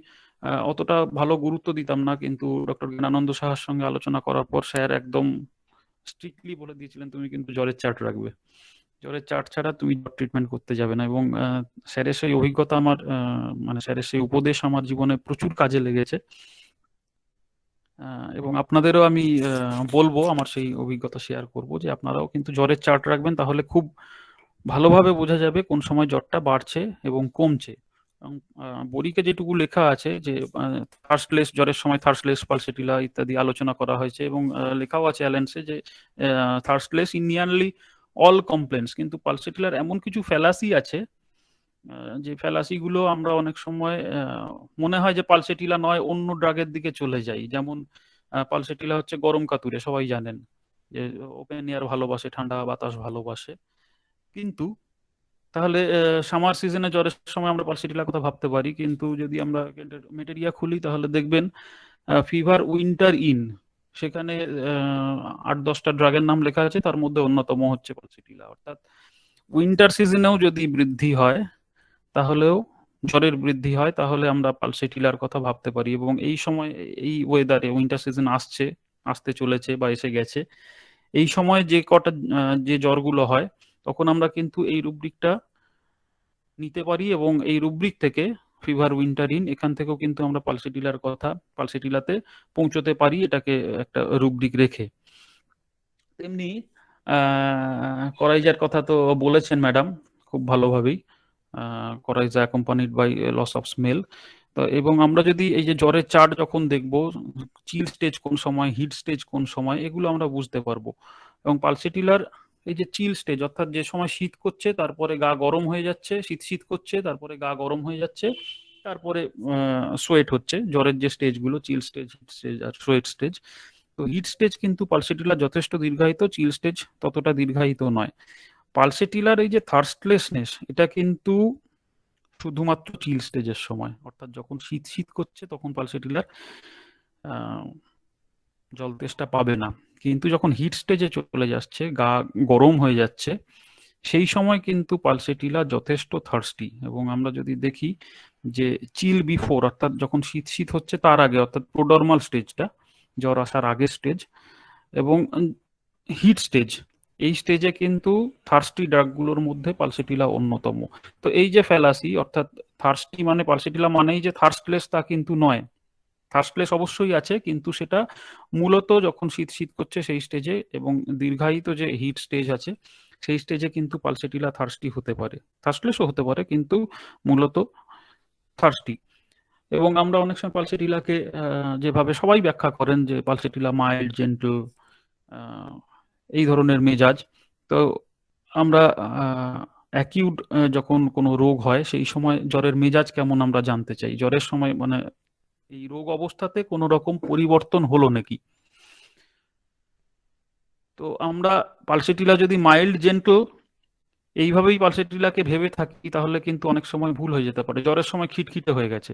অতটা ভালো গুরুত্ব দিতাম না, কিন্তু ডক্টর জ্ঞানানন্দ সাহার সঙ্গে আলোচনা করার পর স্যার একদম স্ট্রিক্টলি বলে দিয়েছিলেন তুমি কিন্তু জ্বরের চার্ট রাখবে, জ্বরের চার্ট ছাড়া তুমি জ্বর ট্রিটমেন্ট করতে যাবে না। এবং স্যারের সেই অভিজ্ঞতা আমার মানে স্যারের সেই উপদেশ আমার জীবনে প্রচুর কাজে লেগেছে। এবং আপনাদেরও আমি বলবো, আমার সেই অভিজ্ঞতা শেয়ার করব, যে আপনারাও কিন্তু জ্বরের চার্ট রাখবেন, তাহলে খুব ভালোভাবে বোঝা যাবে কোন সময় জ্বরটা বাড়ছে এবং কমছে। এবং বরিকে যেটুকু লেখা আছে যে থার্স্টলেস, জ্বরের সময় থার্স্টলেস পালসেটিলা ইত্যাদি আলোচনা করা হয়েছে, এবং লেখাও আছে অ্যালেন্সে যে থার্স্টলেস ইন নিয়ারলি অল কমপ্লেন্টস। কিন্তু পালসেটিলার এমন কিছু ফ্যালাসি আছে যে ফ্যালাসিগুলো আমরা অনেক সময় মনে হয় যে পালসেটিলা নয় অন্য ড্রাগের দিকে চলে যাই। যেমন পালসেটিলা হচ্ছে গরম কাতুরে, সবাই জানেন যে ওপেন এয়ার ভালোবাসে, ঠান্ডা বাতাস ভালোবাসে। কিন্তু তাহলে সামার সিজনে জ্বরের সময় আমরা পালসেটিলার কথা ভাবতে পারি, কিন্তু যদি আমরা মেটেরিয়া খুলি তাহলে দেখবেন ফিভার উইন্টার ইন, সেখানে 8-10টা ড্রাগের নাম লেখা আছে, তার মধ্যে অন্যতম হচ্ছে পালসেটিলা। অর্থাৎ উইন্টার সিজনেও যদি বৃদ্ধি হয়, তাহলেও জ্বরের বৃদ্ধি হয়, তাহলে আমরা পালসেটিলার কথা ভাবতে পারি। এবং এই সময়, এই ওয়েদারে, উইন্টার সিজন আসতে চলেছে বা এসে গেছে, এই সময় যে কটা যে জ্বরগুলো হয়, তখন আমরা কিন্তু এই রুব্রিকটা নিতে পারি, এবং এই রুব্রিক থেকে ফিভার উইন্টার ইন, এখান থেকেও কিন্তু আমরা পালসেটিলাতে পৌঁছতে পারি, এটাকে একটা রুব্রিক রেখে। তেমনি করাইজার কথা তো বলেছেন ম্যাডাম খুব ভালোভাবেই। Coryza accompanied by loss of smell. তো এবং আমরা যদি এই যে জ্বরের চার্ট যখন দেখব, চিল স্টেজ কোন সময়, হিট স্টেজ কোন সময়, এগুলো আমরা বুঝতে পারবো। এবং পালসেটিলার এই যে চিল স্টেজ, অর্থাৎ যে সময় শীত করছে তারপরে গা গরম হয়ে যাচ্ছে, শীত করছে তারপরে গা গরম হয়ে যাচ্ছে, তারপরে সোয়েট হচ্ছে, জ্বরের যে স্টেজগুলো, চিল স্টেজ, হিট স্টেজ আর সোয়েট স্টেজ। তো হিট স্টেজ কিন্তু পালসেটিলার যথেষ্ট দীর্ঘায়িত, চিল স্টেজ ততটা দীর্ঘায়িত নয়। পালসেটিলার এই যে থার্স্টলেসনেস, এটা কিন্তু শুধুমাত্র চিল স্টেজের সময়, অর্থাৎ যখন শীত করছে তখন পালসেটিলার জল তেষ্টা পাবে না। কিন্তু যখন হিট স্টেজে চলে যাচ্ছে, গা গরম হয়ে যাচ্ছে, সেই সময় কিন্তু পালসেটিলা যথেষ্ট থার্স্টি। এবং আমরা যদি দেখি যে চিল বিফোর, অর্থাৎ যখন শীত হচ্ছে তার আগে, অর্থাৎ প্রোডার্মাল স্টেজটা, জ্বর আসার আগের স্টেজ, এবং হিট স্টেজ, এই স্টেজে কিন্তু থার্স্টি ড্রাগগুলোর মধ্যে পালসেটিলা অন্যতম। তো এই যে ফ্যালাসি, অর্থাৎ থার্স্টি মানে পালসেটিলা মানেই যে থার্স্টলেস, তা কিন্তু নয়। থার্স্টলেস অবশ্যই আছে, কিন্তু সেটা মূলত যখন শীত করছে সেই স্টেজে, এবং দীর্ঘায়িত যে হিট স্টেজ আছে সেই স্টেজে কিন্তু পালসেটিলা থার্স্টি হতে পারে, থার্স্টলেসও হতে পারে, কিন্তু মূলত থার্স্টি। এবং আমরা অনেক সময় পালসেটিলাকে যেভাবে সবাই ব্যাখ্যা করেন যে পালসেটিলা মাইল্ড, জেন্টল, এই ধরনের মেজাজ। তো আমরা অ্যাকিউট যখন কোনো রোগ হয় সেই সময় জ্বরের মেজাজ কেমন আমরা জানতে চাই, জ্বরের সময় মানে এই রোগ অবস্থাতে কোনো রকম পরিবর্তন হলো নাকি। তো আমরা পালসেটিলা যদি মাইল্ড, জেন্টল এইভাবেই পালসেটিলাকে ভেবে থাকি, তাহলে কিন্তু অনেক সময় ভুল হয়ে যেতে পারে। জ্বরের সময় খিটখিটে হয়ে গেছে,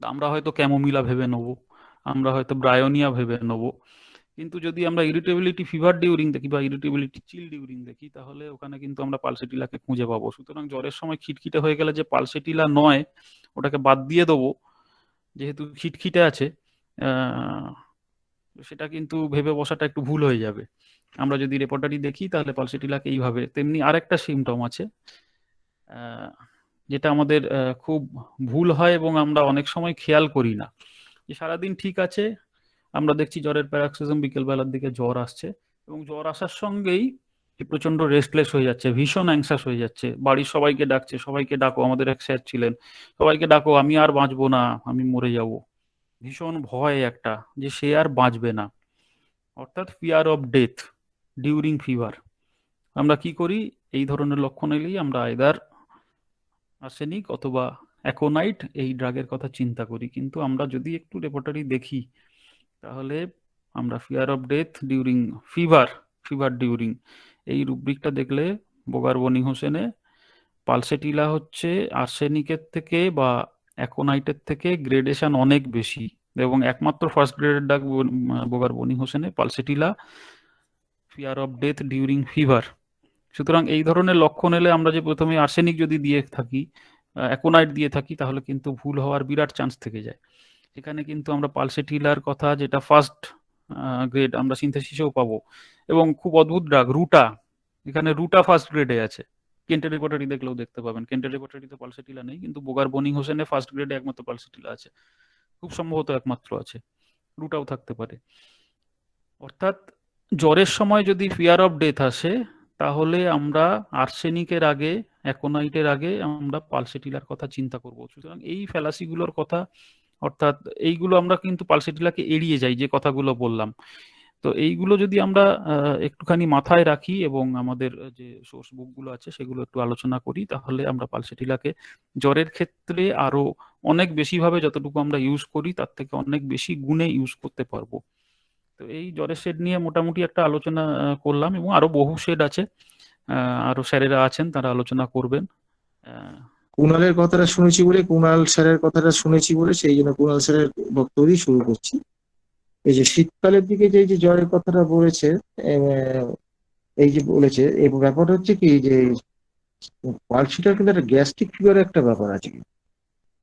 আমরা হয়তো ক্যামোমিলা ভেবে নেবো, আমরা হয়তো ব্রায়োনিয়া ভেবে নেবো। কিন্তু যদি আমরা ইরিটেবিলিটি ফিভার ডিউরিং দেখি বা ইরিটেবিলিটি চিল ডিউরিং দেখি, তাহলে ওখানে কিন্তু আমরা পালসেটিলাকে খুঁজে পাবো। সুতরাং জ্বরের সময় খিটখিটে হয়ে গেলে যে পালসেটিলা নয়, ওটাকে বাদ দিয়ে দেবো, যেহেতু খিটখিটে আছে, সেটা কিন্তু ভেবে বসাটা একটু ভুল হয়ে যাবে। আমরা যদি রেপোর্টারি দেখি তাহলে পালসেটিলাকে এইভাবে। তেমনি আরেকটা সিমটম আছে যেটা আমাদের খুব ভুল হয় এবং আমরা অনেক সময় খেয়াল করি না, যে সারাদিন ঠিক আছে, আমরা দেখছি জ্বরের প্যারাক্সিজম, বিকেলবেলার দিকে জ্বর আসছে, এবং জ্বর আসার সঙ্গেই প্রচন্ড রেস্টলেস হয়ে যাচ্ছে, ভীষণ অ্যাংসাস হয়ে যাচ্ছে, বাড়ির সবাইকে ডাকছে, সবাইকে ডাকো, আমাদের এক স্যার ছিলেন, সবাইকে ডাকো, আমি আর বাঁচবো না, আমি মরে যাব। ভীষণ ভয় একটা যে সে আর বাঁচবে না, অর্থাৎ fear of death during fever. আমরা কি করি, এই ধরনের লক্ষণ এলেই আমরা আইদার আর্সেনিক অথবা অ্যাকোনাইট এই ড্রাগের কথা চিন্তা করি। কিন্তু আমরা যদি একটু রেপোর্টারি দেখি, তাহলে আমরা fear of death during fever during এই রুব্রিকটা দেখলে বোগার বনি হোসেনে পালসেটিলা হচ্ছে আর্সেনিকের থেকে বা অ্যাকোনাইটের থেকে গ্রেডেশন অনেক বেশি, এবং একমাত্র ফার্স্ট গ্রেডের ডাক বোগার বনি হোসেনে Pulsatilla fear of death during fever. সুতরাং এই ধরনের লক্ষণ এলে আমরা যে প্রথমে আর্সেনিক যদি দিয়ে থাকি, অ্যাকোনাইট দিয়ে থাকি, তাহলে কিন্তু ভুল হওয়ার বিরাট চান্স থেকে যায়। এখানে কিন্তু আমরা পালসেটিলার কথা, যেটা ফার্স্ট গ্রেড, আমরা সিনথেসিসেও পাবো। এবং খুব অদ্ভুত ড্রাগ রুটা, এখানে রুটা ফার্স্ট গ্রেডে আছে, কেন্টের রেপোর্টারি দেখলেও দেখতে পাবেন। কেন্টের রেপোর্টারিতে পালসেটিলা নেই, কিন্তু বোগার বনি হোসেনে ফার্স্ট গ্রেডে একমাত্র পালসেটিলা আছে, খুব সম্ভবত একমাত্র আছে, রুটাও থাকতে পারে। অর্থাৎ জ্বরের সময় যদি ফিয়ার অফ ডেথ আসে, তাহলে আমরা আর্সেনিকের আগে, অ্যাকোনাইটের আগে আমরা পালসেটিলার কথা চিন্তা করব। সুতরাং এই ফ্যালাসিগুলোর কথা, অর্থাৎ এইগুলো আমরা কিন্তু পালসেটিলাকে এড়িয়ে যাই, যে কথাগুলো বললাম। তো এইগুলো যদি আমরা একটুখানি মাথায় রাখি এবং আমাদের যে সোর্স বুকগুলো আছে সেগুলো একটু আলোচনা করি, তাহলে আমরা পালসেটিলাকে জ্বরের ক্ষেত্রে আরো অনেক বেশিভাবে যতটুকু আমরা ইউজ করি তার থেকে অনেক বেশি গুণে ইউজ করতে পারবো। তো এই জ্বরের শেড নিয়ে মোটামুটি একটা আলোচনা করলাম, এবং আরো বহু শেড আছে, আরো স্যারেরা আছেন তারা আলোচনা করবেন। কুণালের কথাটা শুনেছি বলে, কুণাল স্যারের কথাটা শুনেছি বলে সেই জন্য কুণাল স্যারের বক্তব্য দিয়ে শুরু করছি। এই যে শীতকালের দিকে যে যে জ্বরের কথাটা বলেছে, এই যে বলেছে, এই ব্যাপারটা হচ্ছে কি যে পালসিটার কিন্তু একটা গ্যাস্ট্রিক ফিভারের একটা ব্যাপার আছে।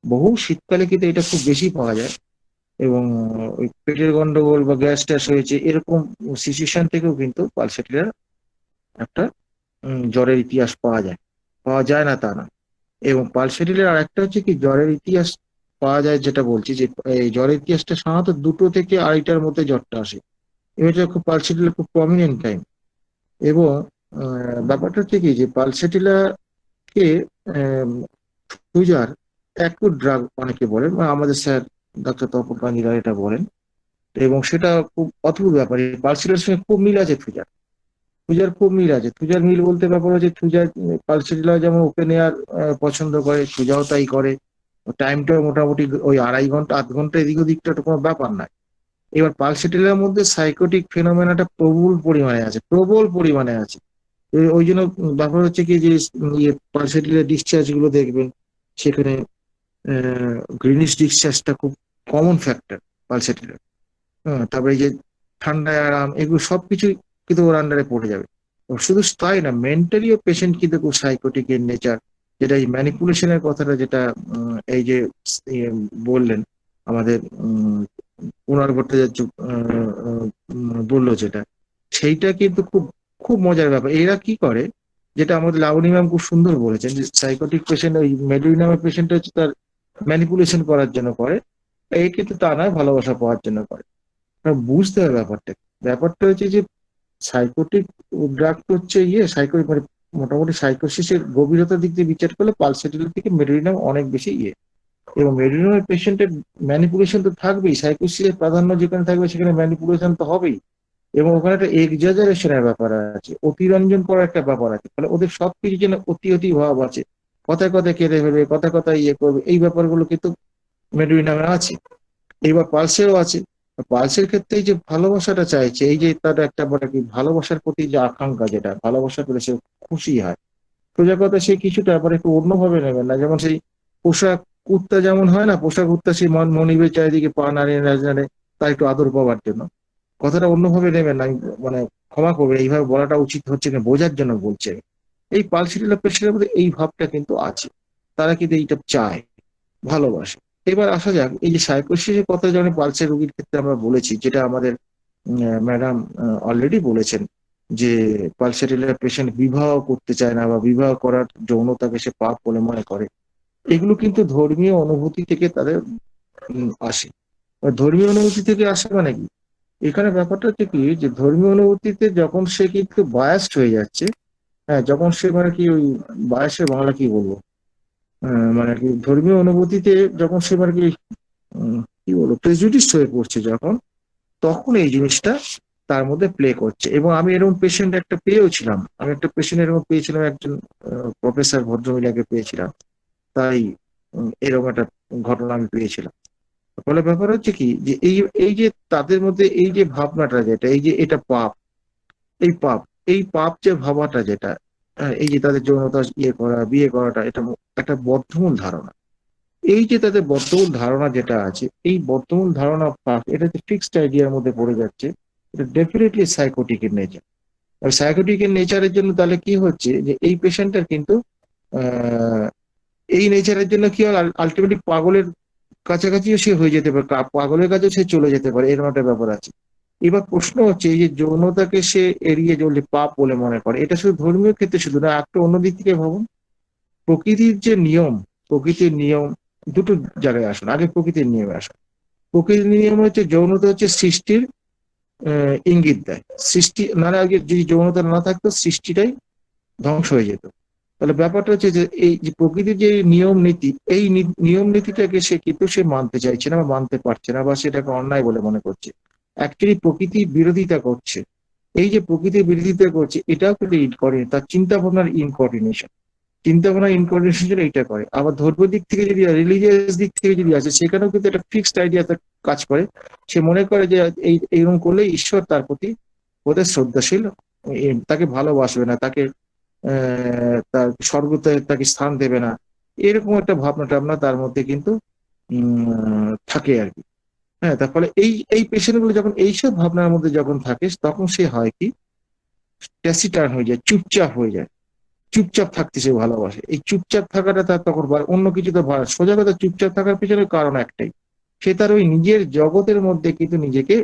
বহু শীতকালে কিন্তু এটা খুব বেশি পাওয়া যায়, এবং ওই পেটের গন্ডগোল বা গ্যাস ট্যাস হয়েছে এরকম সিচুয়েশন থেকেও কিন্তু পালসেটিলার একটা জ্বরের ইতিহাস পাওয়া যায় না তা না। এবং পালসেটিলার আর একটা হচ্ছে কি জ্বরের ইতিহাস পাওয়া যায়, যেটা বলছি যে এই জ্বরের ইতিহাসটা সাধারণত 2টো থেকে 2.5টার মধ্যে জ্বরটা আসে, এটা খুব পালসেটিলার খুব প্রমিনেন্ট টাইম। এবং ব্যাপারটা হচ্ছে কি যে পালসেটিলাকে সুজার অ্যাকুট ড্রাগ অনেকে বলেন, বা আমাদের স্যার ডাক্তার তপন কাঞ্জিলাল এটা বলেন, এবং সেটা খুব অদ্ভুত ব্যাপার। পালসেটিলার সঙ্গে খুব মিল আছে থুজার খুব মিল আছে। থুজার মিল বলতে ব্যাপার হচ্ছে থুজার পালসেটিলা যেমন ওপেন এয়ার পছন্দ করে, থুজাও তাই করে। টাইমটাও মোটামুটি ওই 2.5 ঘন্টা 8 ঘন্টা এদিক ওদিকটা তো কোনো ব্যাপার নয়। এবার পালসেটিলার মধ্যে সাইকোটিক ফেনোমেনাটা প্রবল পরিমাণে আছে। ওই জন্য ব্যাপার হচ্ছে কি যে পালসেটিলার ডিসচার্জ গুলো দেখবেন, সেখানে গ্রিনিশ ডিসচার্জটা খুব কমন ফ্যাক্টর পালসেটিলার। তারপরে এই যে ঠান্ডায় আরাম, এগুলো সবকিছুই কিন্তু ওর আন্ডারে পড়ে যাবে। শুধু তাই না, মেন্টালিও পেশেন্ট কিন্তু খুব সাইকোটিক এর নেচার, যেটা এই ম্যানিপুলেশনের কথাটা যেটা এই যে বললেন আমাদের কুণাল ভট্টাচার্য বললো, যেটা সেইটা কিন্তু খুব খুব মজার ব্যাপার। এরা কি করে, যেটা আমাদের লাবণী ম্যাম খুব সুন্দর বলেছেন, যে সাইকোটিক পেশেন্ট ওই মেডুইনামের পেশেন্ট হচ্ছে তার ম্যানিপুলেশন করার জন্য করে, এই কিন্তু তা নয়, ভালোবাসা পাওয়ার জন্য করে। বুঝতে হবে ব্যাপারটা হচ্ছে যে সাইকোটিক ড্রাগ হচ্ছে সাইকোটিক মানে মোটামুটি সাইকোসিসের গভীরতার দিক দিয়ে বিচার করলে পালসেটিলার থেকে মেডুইনাম অনেক বেশি এবং মেডুইনামের পেশেন্টের ম্যানিপুলেশন তো থাকবেই, সাইকোসিসের প্রাধান্য যেখানে থাকবে সেখানে ম্যানিপুলেশন তো হবেই, এবং ওখানে একটা এক্সাজারেশনের ব্যাপার আছে, অতিরঞ্জন করার একটা ব্যাপার আছে। ফলে ওদের সবকিছু যেন অতি ভাব আছে, কথায় কথায় কেঁদে ফেলবে, কথায় কথায় করবে, এই ব্যাপারগুলো কিন্তু মেডুইনামে আছে। এবার পালসেও আছে। পালসের ক্ষেত্রে এই যে ভালোবাসাটা চাইছে, এই যে তার একটা বলে কি ভালোবাসার প্রতি যে আকাঙ্ক্ষা, যেটা ভালোবাসা করে সে খুশি হয়, সোজা কথা সে কিছুটা আবার একটু অন্যভাবে নেবেন না। যেমন সেই পোষা কুত্তা যেমন হয় না, পোষা কুত্তা সেই মনিবের চারিদিকে পা নাড়িয়ে নাড়িয়ে তার একটু আদর পাওয়ার জন্য, কথাটা অন্যভাবে নেবেন না, মানে ক্ষমা করবে, এইভাবে বলাটা উচিত হচ্ছে না, বোঝার জন্য বলছে। এই পালসেটিলার পেশেন্টের মধ্যে এই ভাবটা কিন্তু আছে, তারা কিন্তু এইটা চায়, ভালোবাসে। এবার আসা যাক এই যে সাইকোসিসের কথা যেমন পালসের রোগীর ক্ষেত্রে আমরা বলেছি, যেটা আমাদের ম্যাডাম অলরেডি বলেছেন, যে পালসেটিলার পেশেন্ট বিবাহ করতে চায় না, বা বিবাহ করার যৌনতাকে সে পাপ বলে মনে করে, এগুলো কিন্তু ধর্মীয় অনুভূতি থেকে তাদের আসে। ধর্মীয় অনুভূতি থেকে আসে মানে কি, এখানে ব্যাপারটা হচ্ছে কি যে ধর্মীয় অনুভূতিতে যখন সে কিন্তু বায়াসড হয়ে যাচ্ছে, হ্যাঁ, যখন সে মানে কি ওই বায়াসের বাংলা কি বলবো, মানে কি ধর্মীয় অনুভূতিতে যখন সে মানে কি বলবো প্রেজুডিস হয়ে পড়ছে, তখন এই জিনিসটা তার মধ্যে প্লে করছে। এবং আমি এরকম পেশেন্ট একটা পেয়েছিলাম, এরকম পেয়েছিলাম, একজন প্রফেসর ভদ্রমহিলাকে পেয়েছিলাম, তাই এরকম একটা ঘটনা আমি পেয়েছিলাম। ফলে ব্যাপার হচ্ছে কি যে এই যে তাদের মধ্যে এই যে ভাবনাটা, যেটা এই যে এটা পাপ, এই পাপ যে ভাবাটা, যেটা এই যে তাদের যৌনতা বিয়ে করাটা, এটা একটা বদ্ধমূল ধারণা। এই যে তাদের বদ্ধমূল ধারণা যেটা আছে, এই বদ্ধমূল ধারণা পাপ, এটা যে ফিক্সড আইডিয়ার মধ্যে পড়ে যাচ্ছে, এটা ডেফিনেটলি সাইকোটিক এর নেচার। আর সাইকোটিক এর নেচারের জন্য তাহলে কি হচ্ছে, যে এই পেশেন্টের কিন্তু এই নেচারের জন্য কি হয়, আলটিমেটলি পাগলের কাছাকাছিও সে হয়ে যেতে পারে, পাগলের কাছেও সে চলে যেতে পারে, এরকম একটা ব্যাপার আছে। এবার প্রশ্ন হচ্ছে, এই যে যৌনতাকে সে এড়িয়ে চললে পাপ বলে মনে করে, এটা শুধু ধর্মীয় ক্ষেত্রে শুধু না, একটা অন্য দিক থেকে ভাবুন, প্রকৃতির নিয়ম দুটো জায়গায় আসুন। আগে প্রকৃতির নিয়মে আসুন। প্রকৃতির নিয়ম হচ্ছে যৌনতা হচ্ছে সৃষ্টির ইঙ্গিত দেয়। সৃষ্টি না আগে যদি যৌনতা না থাকতো, সৃষ্টিটাই ধ্বংস হয়ে যেত। তাহলে ব্যাপারটা হচ্ছে যে এই যে প্রকৃতির যে নিয়ম নীতি, এই নিয়ম নীতিটাকে সে কিন্তু সে মানতে চাইছে না, বা মানতে পারছে না, বা সেটাকে অন্যায় বলে মনে করছে। অ্যাকচুয়ালি প্রকৃতির বিরোধিতা করছে। এই যে প্রকৃতির বিরোধিতা করছে এটাও কিন্তু ইনকোঅর্ডিনেট, তার চিন্তা ভাবনার ইনকোঅর্ডিনেশন, চিন্তা ভাবনার ইনকোঅর্ডিনেশন জন্য এইটা করে। আবার ধর্মীয় দিক থেকে যদি রিলিজিয়াস দিক থেকে যদি আছে সেখানেও কিন্তু একটা ফিক্সড আইডিয়া কাজ করে। সে মনে করে যে এইরকম করলে ঈশ্বর তার প্রতি বোধহয় শ্রদ্ধাশীল, তাকে ভালোবাসবে না, তাকে তার স্বর্গতে তাকে স্থান দেবে না, এরকম একটা ভাবনা টাবনা তার মধ্যে কিন্তু থাকে আর কি। হ্যাঁ, তার ফলে এই পেশেন্ট গুলো যখন এইসব ভাবনার মধ্যে যখন থাকে তখন সে হয় কি ট্যাসিটার্ন হয়ে যায়, চুপচাপ হয়ে যায়, চুপচাপ থাকতে সে ভালোবাসে। এই চুপচাপ থাকাটা তার তখন অন্য কিছু তো সোজা কথা, চুপচাপ থাকার পেছনে কারণ একটাই, সে তার ওই নিজের জগতের মধ্যে কিন্তু নিজেকে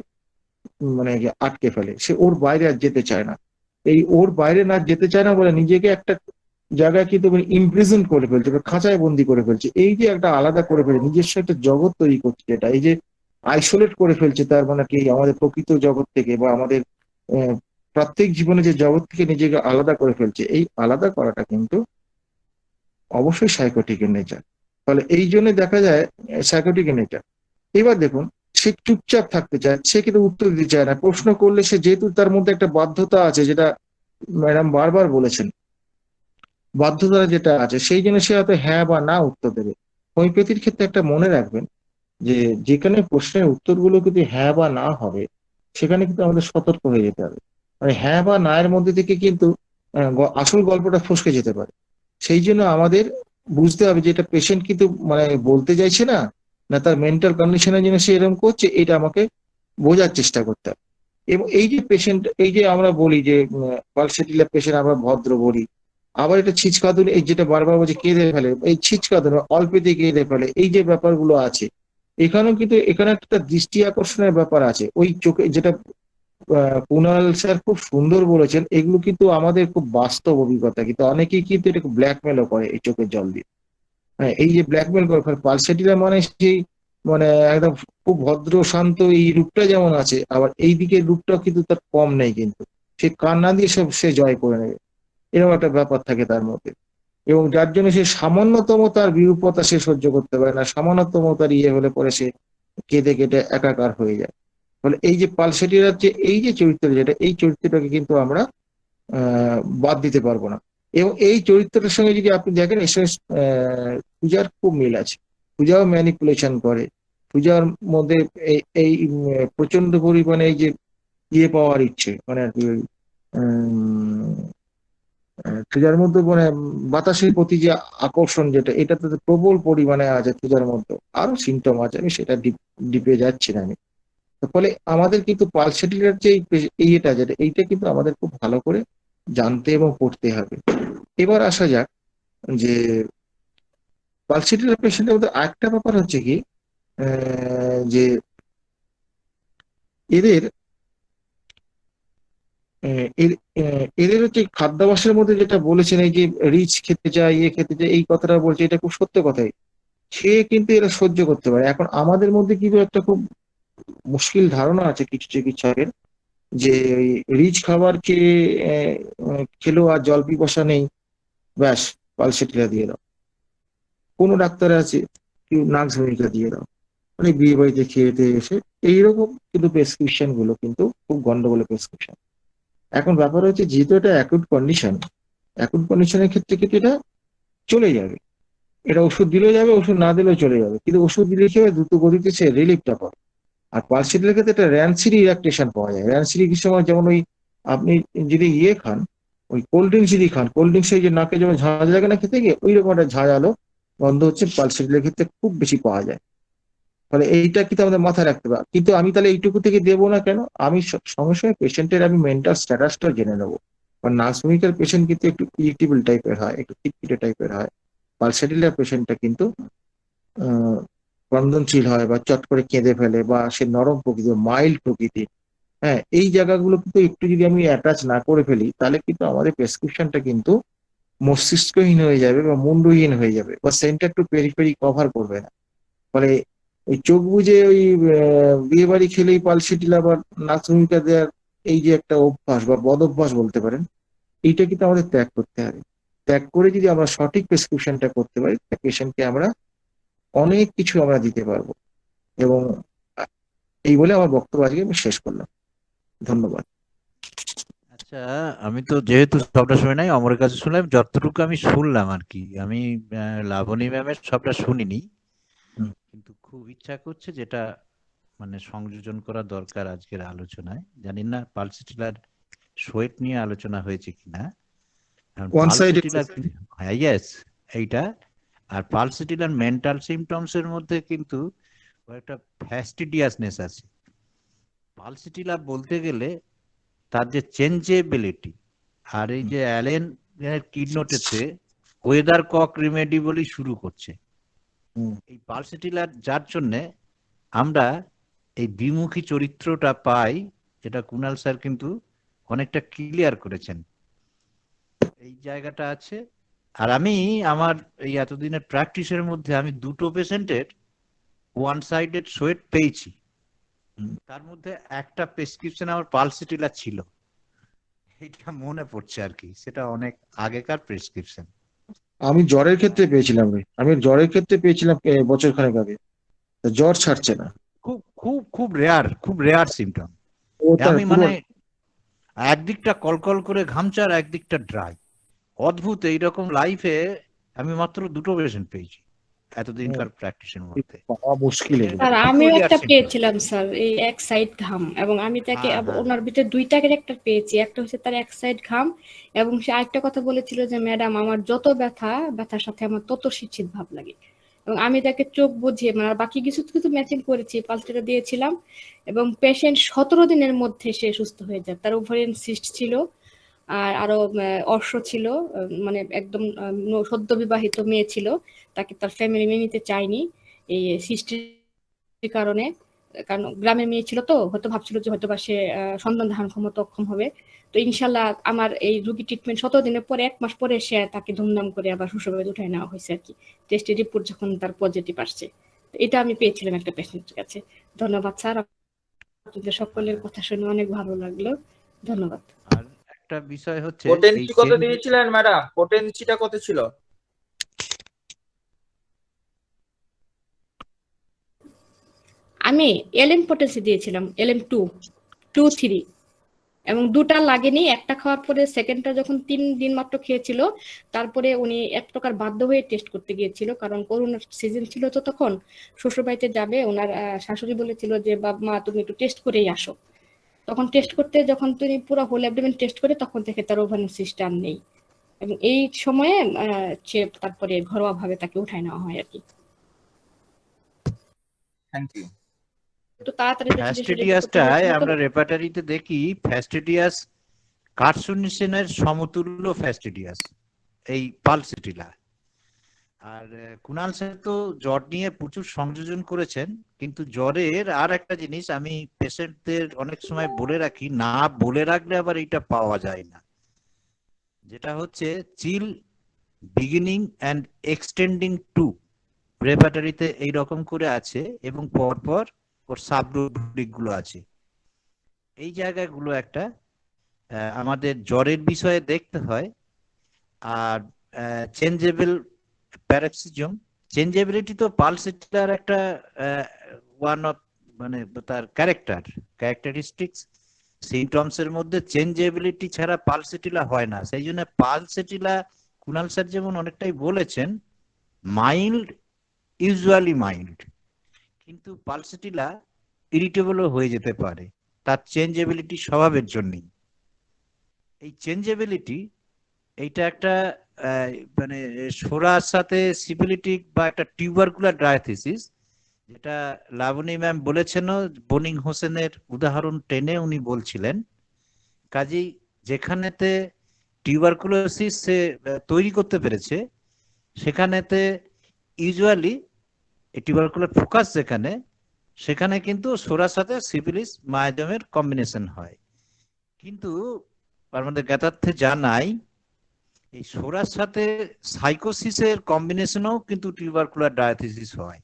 মানে আটকে ফেলে, সে ওর বাইরে আর যেতে চায় না। এই ওর বাইরে না যেতে চায় না বলে নিজেকে একটা জায়গায় কিন্তু ইমপ্রিজন করে ফেলছে বা খাঁচায় বন্দি করে ফেলছে। এই যে একটা আলাদা করে ফেলছে, নিজস্ব একটা জগৎ তৈরি করছে, যেটা এই যে আইসোলেট করে ফেলছে তার মানে কি আমাদের প্রকৃত জগৎ থেকে বা আমাদের প্রত্যেক জীবনে যে জগৎ থেকে নিজেকে আলাদা করে ফেলছে, এই আলাদা করাটা কিন্তু অবশ্যই সাইকোটিকের নেচার। ফলে এই জন্য দেখা যায় সাইকোটিকের নেচার। এবার দেখুন, সে চুপচাপ থাকতে চায়, সে কিন্তু উত্তর দিতে চায় না। প্রশ্ন করলে সে যেহেতু তার মধ্যে একটা বাধ্যতা আছে, যেটা ম্যাডাম বারবার বলেছেন, বাধ্যতা যেটা আছে সেই জন্য সে হয়তো হ্যাঁ বা না উত্তর দেবে। হোমিওপ্যাথির ক্ষেত্রে একটা মনে রাখবেন যে যেখানে প্রশ্নের উত্তরগুলো কিন্তু হ্যাঁ বা না হবে সেখানে কিন্তু আমাদের সতর্ক হয়ে যেতে হবে। মানে হ্যাঁ বা না এর মধ্যে থেকে কিন্তু আসল গল্পটা ফসকে যেতে পারে। সেই জন্য আমাদের বুঝতে হবে যে এটা পেশেন্ট কিন্তু মানে বলতে চাইছে না, না তার মেন্টাল কন্ডিশনের জন্য সে এরকম করছে, এটা আমাকে বোঝার চেষ্টা করতে হবে। এবং এই যে পেশেন্ট, এই যে আমরা বলি যে পালসেটিলা পেশেন্ট আমরা ভদ্র বলি, আবার এটা ছিচকাদুন, এই যেটা বারবার বলছে কেঁদে ফেলে, এই ছিচকাদুন অল্পেতে কেঁদে ফেলে, এই যে ব্যাপারগুলো আছে এখানেও কিন্তু এখানে একটা দৃষ্টি আকর্ষণের ব্যাপার আছে। ওই চোখে যেটা কুণাল স্যার খুব সুন্দর বলেছেন, এগুলো কিন্তু আমাদের খুব বাস্তব অভিজ্ঞতা, কিন্তু অনেকেই কিন্তু এটাকে ব্ল্যাকমেলও করে এই চোখের জল দিয়ে। হ্যাঁ, এই যে ব্ল্যাকমেল করে পালসেটিলা মানে সেই মানে একদম খুব ভদ্র শান্ত এই রূপটা যেমন আছে, আবার এই দিকের রূপটাও কিন্তু তার কম নেই, কিন্তু সে কান্না দিয়ে সব সে জয় করে নেবে, এরকম একটা ব্যাপার থাকে তার মধ্যে। এবং যার জন্য সে সামান্যতম তার বিরূপতা সে সহ্য করতে পারে না, সামান্যতম তার ইয়ে হলে পরে সে কেঁদে কেটে একাকার হয়ে যায়। ফলে এই যে পালসেটিলার যে এই যে চরিত্র, যেটা এই চরিত্রটাকে কিন্তু আমরা বাদ দিতে পারবো না। এবং এই চরিত্রটার সঙ্গে যদি আপনি দেখেন এর সঙ্গে পূজার খুব মিল আছে। পূজাও ম্যানিপুলেশন করে, পূজার মধ্যে এই প্রচন্ড পরিমাণে এই যে ইয়ে পাওয়ার ইচ্ছে, মানে আর কি পূজার মধ্যে মানে বাতাসের প্রতি যে আকর্ষণ, যেটা এটা তো প্রবল পরিমাণে আছে পূজার মধ্যে, আরো সিমটম আছে, আমি সেটা ডিপে যাচ্ছি না আমি। ফলে আমাদের কিন্তু পালসেটিলার যে এইটা যেটা এইটা কিন্তু আমাদের খুব ভালো করে জানতে এবং পড়তে হবে। এবার আসা যাক যে পালসেটিলার পেশেন্টের মধ্যে আরেকটা ব্যাপার হচ্ছে কি যে এদের এদের হচ্ছে খাদ্যাভ্যাসের মধ্যে যেটা বলেছেন, এই যে রিচ খেতে চায়, ইয়ে খেতে চায়, এই কথাটা বলছে, এটা খুব সত্য কথাই। সে কিন্তু এরা সহ্য করতে পারে। এখন আমাদের মধ্যে কিন্তু একটা খুব মুশকিল ধারণা আছে কিছু চিকিৎসকের, যে রিচ খাবার খেলো আর জল পিপাসা নেই, ব্যাস পালসেটিলা দিয়ে দাও। কোনো ডাক্তার আছে কেউ নাক্স ভূমিকা দিয়ে দাও, মানে বিয়ে বাড়িতে খেয়েতে এসে এইরকম কিন্তু প্রেসক্রিপশন গুলো কিন্তু খুব গন্ডগোলের প্রেসক্রিপশন। এখন ব্যাপার হচ্ছে যেহেতু এটা অ্যাকুট কন্ডিশন, অ্যাকুট কন্ডিশনের ক্ষেত্রে কিন্তু এটা চলে যাবে, এটা ওষুধ দিলেও যাবে, ওষুধ না দিলেও চলে যাবে, কিন্তু ওষুধ দিলে কি হবে দ্রুত গতিতে সে রিলিফটা পাবে। আর পালসেটিলার ক্ষেত্রে একটা র্যানসিডি রিল্যাক্সেশন পাওয়া যায়। র্যানসিডি কি সময় যেমন ওই আপনি যদি ইয়ে খান, ওই কোল্ড ড্রিঙ্কস যদি খান, কোল্ড ড্রিঙ্কস যে নাকে যেমন ঝাঁঝ লাগে না খেতে গিয়ে, ওই রকম একটা ঝাঁঝালো গন্ধ হচ্ছে পালসেটিলার ক্ষেত্রে খুব বেশি পাওয়া যায়। ফলে এইটা কিন্তু আমাদের মাথায় রাখতে হবে। কিন্তু আমি তাহলে এইটুকু থেকে দেবো না কেন, আমি সঙ্গে সঙ্গে পেশেন্টের আমি মেন্টাল স্ট্যাটাসটা জেনে নেবো। কারণ নার্সভূমিকার পেশেন্ট কিন্তু একটু ইরিটেবল টাইপের হয়, একটু খিটখিটে টাইপের হয়। পালসেটিলার পেশেন্টটা কিন্তু ক্রন্দনশীল হয় বা চট করে কেঁদে ফেলে, বা সে নরম প্রকৃতি, মাইল্ড প্রকৃতি। হ্যাঁ, এই জায়গাগুলো কিন্তু একটু যদি আমি অ্যাটাচ না করে ফেলি তাহলে কিন্তু আমাদের প্রেসক্রিপশনটা কিন্তু মস্তিষ্কহীন হয়ে যাবে বা মুন্ডহীন হয়ে যাবে, বা সেন্টার টু পেরিফেরি কভার করবে না। ফলে ওই চোখ বুঝে ওই বিয়ে বাড়ি খেলেই পালসেটিলা বা নার্সভূমিকা দেওয়ার এই যে একটা অভ্যাস বা বদ অভ্যাস বলতে পারেন, এইটা কিন্তু আমাদের ত্যাগ করতে হবে। ত্যাগ করে যদি আমরা সঠিক প্রেসক্রিপশনটা করতে পারি, পেশেন্টকে আমরা অনেক কিছু আমরা দিতে পারবো। এবং এই বলে আমার বক্তব্য আজকে আমি শেষ করলাম। ধন্যবাদ। আচ্ছা, আমি তো যেহেতু সবটা শুনে নাই, অমরের কাছে শুনলাম, যতটুকু আমি শুনলাম আর কি, আমি লাবণী ম্যামের সবটা শুনিনি, হুম। কিন্তু খুব ইচ্ছা করছে যেটা মানে সংযোজন করা দরকার আজকের আলোচনায়। জানি না পালসিটিলার সোয়েট নিয়ে আলোচনা হয়েছে কিনা। ওয়ান সাইডেড পালসিটিলার, হ্যাঁ ইয়েস, এইটা। আর পালসিটিলার মেন্টাল সিমটমস এর মধ্যে কিন্তু একটা ফ্যাস্টিডিয়াসনেস আছে। পালসিটিলা বলতে গেলে তার যে চেঞ্জেবিলিটি, আর এই যে অ্যালেন কিডনোটেতে ওয়েদার কক রিমেডি বলেই শুরু করছে। এই পালসিটিলার যার জন্যে আমরা এই দ্বিমুখী চরিত্রটা পাই, যেটা কুণাল স্যার কিন্তু অনেকটা ক্লিয়ার করেছেন, এই জায়গাটা আছে। আর আমি আমার এই এতদিনের প্র্যাকটিসের মধ্যে আমি দুটো পেশেন্টের ওয়ান সাইডেড সোয়েট পেয়েছি, তার মধ্যে একটা প্রেসক্রিপশন আমার পালসিটিলা ছিল, এটা মনে পড়ছে আর কি, সেটা অনেক আগেকার প্রেসক্রিপশন। আমি জ্বরের ক্ষেত্রে পেয়েছিলাম রে, আমি জ্বরের ক্ষেত্রে পেয়েছিলাম বছর খানেক আগে। তা জ্বর ছাড়ছে না। খুব খুব খুব রেয়ার সিমটম। ওটা আমি পুরো মানে একদিকটা কলকল করে ঘামছে আর একদিকটা ড্রাই, অদ্ভুত। এইরকম লাইফে আমি মাত্র দুটো পেশেন্ট পেয়েছি এতদিনকার প্র্যাকটিসের মধ্যে। পাওয়া মুশকিল এগুলো। স্যার আমিও একটা পেয়েছিলাম স্যার, এই এক সাইড ঘাম, এবং আমি তাকে ওনার ভিতরে দুইটা ক্যারেক্টার পেয়েছি। একটা হচ্ছে তার এক সাইড ঘাম, এবং সে আরেকটা কথা বলেছিল যে ম্যাডাম আমার যত ব্যথার সাথে আমার তত শীত ভাব লাগে। এবং আমি তাকে চোখ বুঝিয়ে মানে আর বাকি কিছু কিছু ম্যাচিং করেছি, পালসটা দিয়েছিলাম, এবং পেশেন্ট 17 দিনের মধ্যে সে সুস্থ হয়ে যায়। তার ওভারিয়ান সিস্ট ছিল, আর আরো অর্শ ছিল, মানে একদম সদ্য বিবাহিত মেয়ে ছিল, তাকে তার ফ্যামিলি মেনে নিতে চায়নি এই সৃষ্টির কারণে। কারণ গ্রামের মেয়ে ছিল তো, হয়তো ভাবছিল যে হয়তো বা সে সন্তান ধারণ ক্ষমতা অক্ষম হবে। তো ইনশাল্লাহ আমার এই রোগী ট্রিটমেন্ট 17 দিনের পরে, 1 মাস পরে সে তাকে ধুমধাম করে আবার শ্বশুরবাড়ি উঠায় নেওয়া হয়েছে আর কি, টেস্টের রিপোর্ট যখন তার পজিটিভ আসছে। এটা আমি পেয়েছিলাম একটা পেশেন্টের কাছে। ধন্যবাদ স্যার, আপনাদের সকলের কথা শুনে অনেক ভালো লাগলো। ধন্যবাদ। আর একটা বিষয় হচ্ছে পোটেনসি কত দিয়েছিলেন ম্যাডাম? পোটেনসিটা কত ছিল? আমি এলএম পোটেন্সি দিয়েছিলাম, LM 2-3, এবং দুটা লাগেনি। একটা খাওয়ার পরে সেকেন্ডটা যখন 3 দিন মাত্র খেয়েছিল, তারপরে উনি এক প্রকার বাধ্য হয়ে টেস্ট করতে গিয়েছিল, কারণ করোনার সিজন ছিল তো তখন, শ্বশুরবাড়িতে যাবে, ওনার শাশুড়ি বলেছিল যে মা তুমি একটু টেস্ট করেই আসো। তখন টেস্ট করতে যখন তিনি পুরো হোল অ্যাবডোমেন টেস্ট করে, তখন থেকে তার ওভারিয়ান সিস্ট আর নেই, এবং এই সময়ে সে তারপরে ঘরোয়া ভাবে তাকে উঠায় নেওয়া হয় আর কি। Thank you. একটু তাড়াতাড়ি ফ্যাস্টিডিয়াসটায় আমরা রেপার্টারিতে দেখি ফ্যাস্টিডিয়াস কার্সুনিসেনের সমতুল্য ফ্যাস্টিডিয়াস এই পালসিটিলা। আর কুণাল স্যার তো জ্বর নিয়ে প্রচুর সংযোজন করেছেন, কিন্তু জ্বরের আর একটা জিনিস আমি পেশেন্টদের অনেক সময় বলে রাখি, না বলে রাখলে আবার এটা পাওয়া যায় না, যেটা হচ্ছে চিল বিগিনিং অ্যান্ড এক্সটেন্ডিং টু। রেপার্টারিতে এইরকম করে আছে, এবং পরপর ওর সাবরুব্রিক গুলো আছে। এই জায়গাগুলো একটা আমাদের জ্বরের বিষয়ে দেখতে হয়। আর চেঞ্জেবল প্যারক্সিজম, চেঞ্জেবিলিটি তো পালসিটিলার একটা ওয়ান অফ মানে তার ক্যারেক্টারিস্টিক্স সিমটমস এর মধ্যে চেঞ্জেবিলিটি ছাড়া পালসিটিলা হয় না। সেই জন্য পালসিটিলা কুণাল স্যার যেমন অনেকটাই বলেছেন মাইল্ড, ইউজুয়ালি মাইল্ড, কিন্তু পালসিটিলা ইরিটেবলও হয়ে যেতে পারে তার চেঞ্জেবিলিটি স্বভাবের জন্যই। এই চেঞ্জেবিলিটি এইটা একটা মানে সোরার সাথে সিফিলিটিক বা একটা টিউবারকুলার ডায়াথিসিস, যেটা লাবণী ম্যাম বলেছেন, বনিং হোসেনের উদাহরণ টেনে উনি বলছিলেন। কাজেই যেখানেতে টিউবারকুলোসিস সে তৈরি করতে পেরেছে, সেখানেতে ইউজুয়ালি টিউবারকুলার ফোকাস যেখানে, সেখানে কিন্তু সোরার সাথে সিফিলিস মায়োজমের কম্বিনেশন হয়। কিন্তু আমাদের জ্ঞাতার্থে জানাই এই সোরার সাথে সাইকোসিসের কম্বিনেশনও কিন্তু টিউবারকুলার ডায়াথিসিস হয়,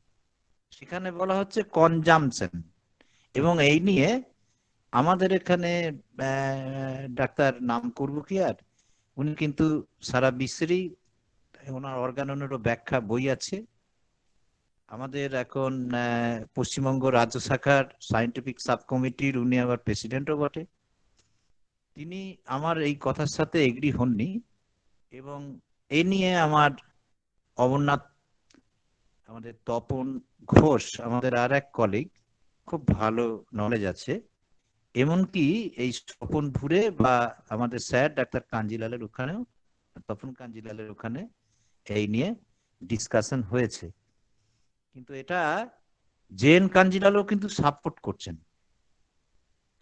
সেখানে বলা হচ্ছে কনজামশন। এবং এই নিয়ে আমাদের এখানে ডাক্তার নাম করব কি আর, উনি কিন্তু সারা বিশ্বেরই ওনার অর্গাননেরও ব্যাখ্যা বই আছে। আমাদের এখন পশ্চিমবঙ্গ রাজ্য শাখার সায়েন্টিফিক সাব কমিটির উনি আবার প্রেসিডেন্টও বটে। তিনি আমার এই কথার সাথে এগ্রি হননি, এবং এ নিয়ে আমার অমরনাথ, আমাদের তপন ঘোষ, আমাদের আর এক কলিগ, খুব ভালো নলেজ আছে। এমনকি এই স্বপনপুরে বা আমাদের স্যার ডাক্তার কাঞ্জিলালের ওখানেও, তপন কাঞ্জিলালের ওখানে এই নিয়ে ডিসকাশন হয়েছে। কিন্তু এটা জেএন কাঞ্জিলালও কিন্তু সাপোর্ট করছেন।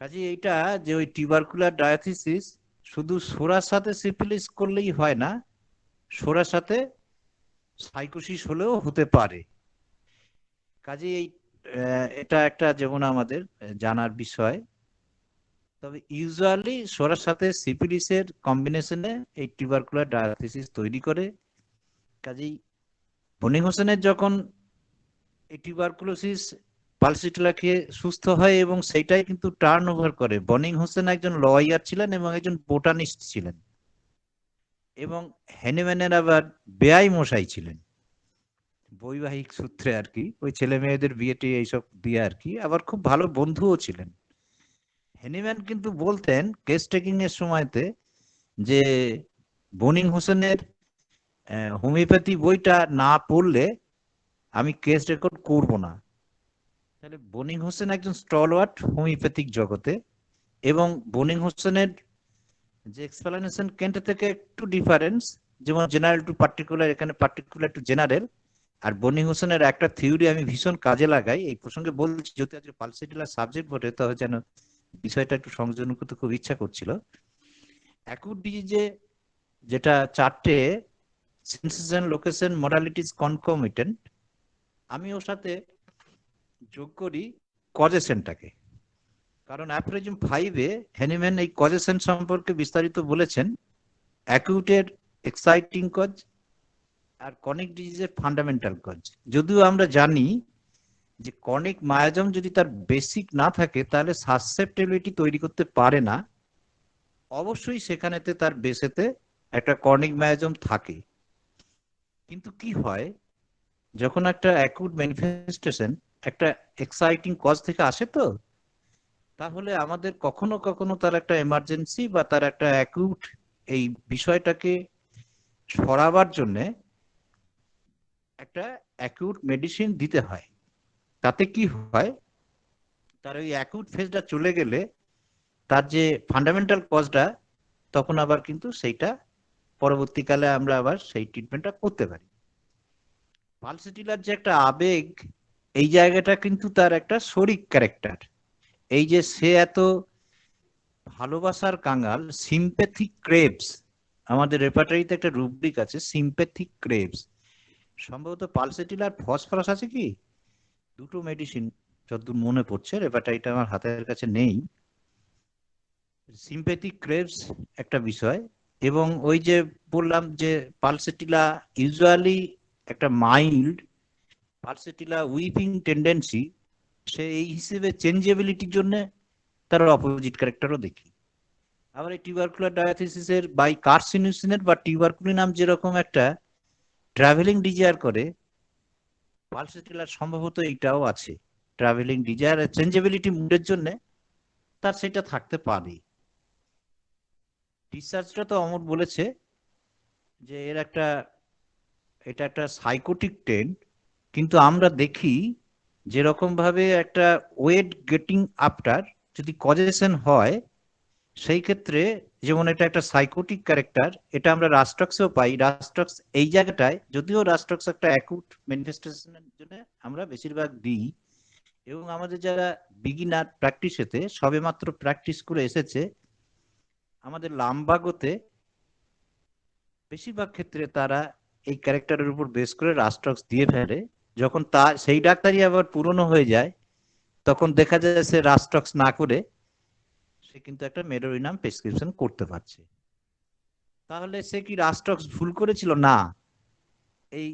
কাজে এইটা যে ওই টিউবারকুলার ডায়াথিসিস শুধু সোরার সাথে সিফিলিস করলেই হয় না, সোরার সাথে সাইকোসিস হলেও হতে পারে। কাজে এই এটা একটা যেমন আমাদের জানার বিষয়। তবে ইউজুয়ালি সোরার সাথে সিফিলিসের কম্বিনেশনে এই টিউবারকুলার ডায়াথিসিস তৈরি করে। কাজেই বনি হোসেনের যখন এই টিউবারকুলোসিস পালসিটিলা খেয়ে সুস্থ হয় এবং সেইটাই কিন্তু টার্ন ওভার করে। বনি হোসেন একজন লয়ার ছিলেন এবং একজন বোটানিস্ট ছিলেন, এবং হ্যানিম্যানের আবার বেয়াই মশাই ছিলেন, বৈবাহিক সূত্রে আর কি, ওই ছেলে মেয়েদের বিয়েটি এইসব দিয়ে আর কি, আবার খুব ভালো বন্ধুও ছিলেন। হ্যানিম্যান কিন্তু বলতেন কেস টেকিং এর সময়তে যে বনি হোসেনের হোমিওপ্যাথি বইটা না পড়লে আমি কেস রেকর্ড করব না। তাহলে বনি হোসেন একজন স্টলওয়ার্ট হোমিওপ্যাথিক জগতে, এবং বনি হোসেনের যে এক্সপ্লানেশন কেন্টের থেকে একটু ডিফারেন্স, যেমন জেনারেল টু পার্টিকুলার, এখানে পার্টিকুলার টু জেনারেল। আর বনি হোসেনের একটা থিওরি আমি ভীষণ কাজে লাগাই এই প্রসঙ্গে বলছি, যদি আজকে পালসিটিলার সাবজেক্ট বটে, তবে যেন বিষয়টা একটু সংযোজন করতে খুব ইচ্ছা করছিল। অ্যাকুট ডিজিজে যেটা চারটে সেন্সেশন, লোকেশন, মডালিটিস কনকমিটেন্ট, আমি ওর সাথে যোগ করি কজেশনটাকে। কারণ অ্যাপ্রিজম 5-এ হ্যানিম্যান এই কজেশন সম্পর্কে বিস্তারিত বলেছেন, অ্যাকিউটের এক্সাইটিং কজ আর কনিক ডিজিজের ফান্ডামেন্টাল কজ। যদিও আমরা জানি যে কনিক মায়াজম যদি তার বেসিক না থাকে তাহলে সাসসেপ্টেবিলিটি তৈরি করতে পারে না, অবশ্যই সেখানেতে তার বেসেতে একটা কর্নিক মায়াজম থাকে। কিন্তু কি হয়, যখন একটা অ্যাকুট ম্যানিফেস্টেশন একটা এক্সাইটিং কজ থেকে আসে, তো তাহলে আমাদের কখনো কখনো তার একটা এমার্জেন্সি বা তার একটা অ্যাকুট এই বিষয়টাকে সরাবার জন্য একটা অ্যাকুট মেডিসিন দিতে হয়। তাতে কি হয়, তার ওই অ্যাকুট ফেজটা চলে গেলে তার যে ফান্ডামেন্টাল কজটা, তখন আবার কিন্তু সেইটা পরবর্তীকালে আমরা আবার সেই ট্রিটমেন্টটা করতে পারি। পালসিটিলার যে একটা আবেগ, এই জায়গাটা কিন্তু তার একটা শরিক ক্যারেক্টার। এই যে সে এত ভালোবাসার কাঙ্গাল, সিম্প্যাথিক ক্রেভস, আমাদের রেপার্টারিতে একটা রুব্রিক আছে সিম্প্যাথিক ক্রেভস। সম্ভবত পালসিটিলার ফসফরাস আছে কি দুটো মেডিসিন, যতদূর মনে পড়ছে, রেপার্টারিটা আমার হাতের কাছে নেই। সিম্প্যাথিক ক্রেভস একটা বিষয়, এবং ওই যে বললাম যে পালসিটিলা ইউজুয়ালি একটা মাইল্ড, পালসিটিলা উইপিং টেন্ডেন্সি, সে এই হিসেবে চেঞ্জেবিলিটির জন্য তার অপোজিট ক্যারেক্টারও দেখি। আবার এই টিউবারকুলার ডায়াথিসিসের বাই কার্সিনোসিনের বা টিউবারকুলিনাম যেরকম একটা ট্রাভেলিং ডিজায়ার করে, পালসিটিলার সম্ভবত এইটাও আছে, ট্রাভেলিং ডিজায়ার চেঞ্জেবিলিটি মুডের জন্য তার সেটা থাকতে পারে। রিসার্চটা তো অমর বলেছে যে এটা একটা সাইকোটিক ট্রেন্ড, কিন্তু আমরা দেখি যেরকম ভাবে একটা ওয়েট গেটিং আফটার যদি কজেশন হয়, সেই ক্ষেত্রে যেমন এটা একটা সাইকোটিক ক্যারেক্টার, এটা আমরা রাস্ট্রক্সেও পাই। রাস্ট্রক্স এই জায়গাটায়, যদিও রাস্ট্রক্স একটা অ্যাকুট ম্যানিফেস্টেশনের জন্য আমরা বেশিরভাগ দিই, এবং আমাদের যারা বিগিনার প্র্যাকটিসেতে সবেমাত্র প্র্যাকটিস করে এসেছে, আমাদের লাম্বাগোতে বেশিরভাগ ক্ষেত্রে তারা এই ক্যারেক্টারের উপর বেস করে রাস্ট্রক্স দিয়ে ফেলে। যখন তার সেই ডাক্তারই আবার পুরনো হয়ে যায়, তখন দেখা যায় সে রাস্ট্রক্স না করে সে কিন্তু একটা মেডোরিনাম প্রেসক্রিপশন করতে পারছে। তাহলে সে কি রাস্ট্রক্স ভুল করেছিল? না। এই